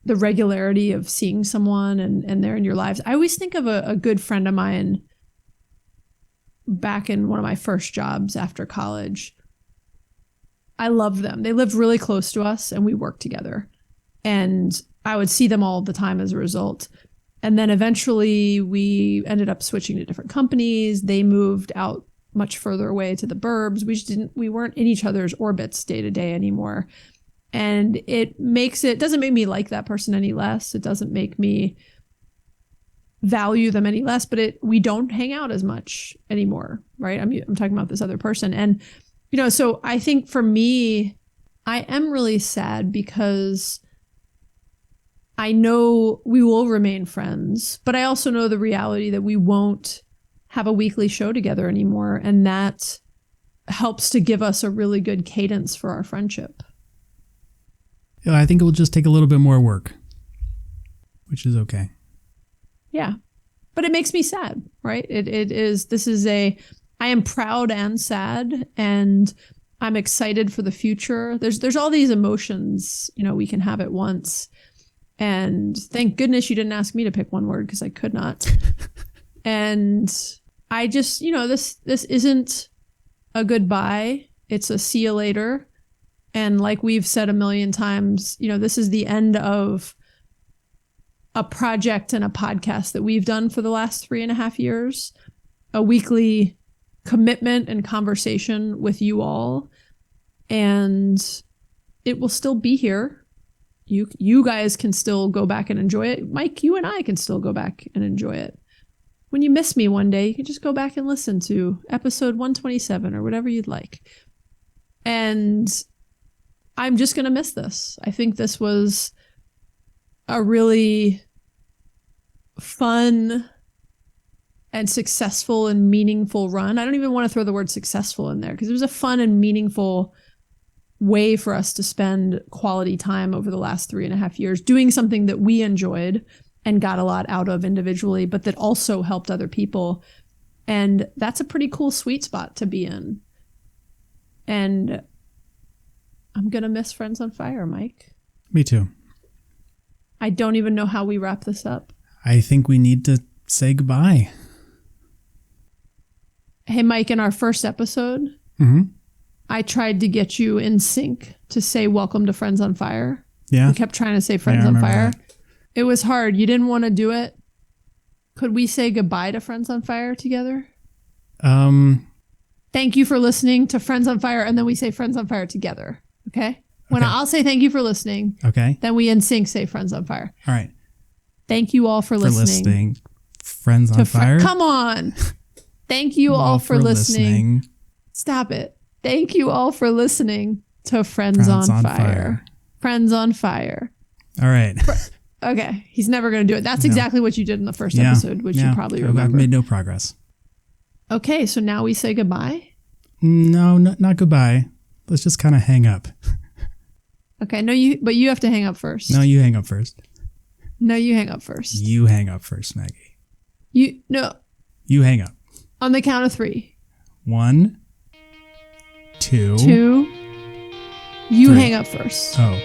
the regularity of seeing someone and they're in your lives. I always think of a good friend of mine back in one of my first jobs after college. I love them. They lived really close to us and we worked together. And I would see them all the time as a result. And then eventually we ended up switching to different companies. They moved out much further away to the burbs. We weren't in each other's orbits day to day anymore. And it doesn't make me like that person any less. It doesn't make me value them any less, but we don't hang out as much anymore, right? I'm talking about this other person. And, so I think for me, I am really sad because I know we will remain friends, but I also know the reality that we won't have a weekly show together anymore. And that helps to give us a really good cadence for our friendship. Yeah, I think it will just take a little bit more work, which is okay. Yeah. But it makes me sad, right? I am proud and sad, and I'm excited for the future. There's all these emotions, we can have at once. And thank goodness you didn't ask me to pick one word because I could not. And I just, this isn't a goodbye. It's a see you later. And like we've said a million times, this is the end of a project and a podcast that we've done for the last 3.5 years, a weekly commitment and conversation with you all. And it will still be here. You guys can still go back and enjoy it. Mike, you and I can still go back and enjoy it. When you miss me one day, you can just go back and listen to episode 127 or whatever you'd like. And I'm just going to miss this. I think this was a really fun and successful and meaningful run. I don't even want to throw the word successful in there because it was a fun and meaningful way for us to spend quality time over the last 3.5 years doing something that we enjoyed and got a lot out of individually, but that also helped other people. And that's a pretty cool sweet spot to be in. And I'm going to miss Friends on Fire, Mike. Me too. I don't even know how we wrap this up. I think we need to say goodbye. Hey, Mike, in our first episode, I tried to get you in sync to say welcome to Friends on Fire. Yeah. We kept trying to say Friends on Fire. That. It was hard. You didn't want to do it. Could we say goodbye to Friends on Fire together? Thank you for listening to Friends on Fire, and then we say Friends on Fire together. Okay. When Okay. I'll say thank you for listening, Okay. then we in sync say Friends on Fire. All right. Thank you all for For listening. listening. Friends on Fire. Come on. Thank you all for listening. Stop it. Thank you all for listening to Friends on Fire. Friends on Fire. All right. Okay. He's never going to do it. That's exactly what you did in the first Yeah. episode, which you probably I've remember. made no progress. Okay. So now we say goodbye. No, not goodbye. Let's just kind of hang up. Okay. But you have to hang up first. No, you hang up first. No, you hang up first. You hang up first, Maggie. No. You hang up. On the count of 3. 1, 2, 2. You Three. hang up first. Oh.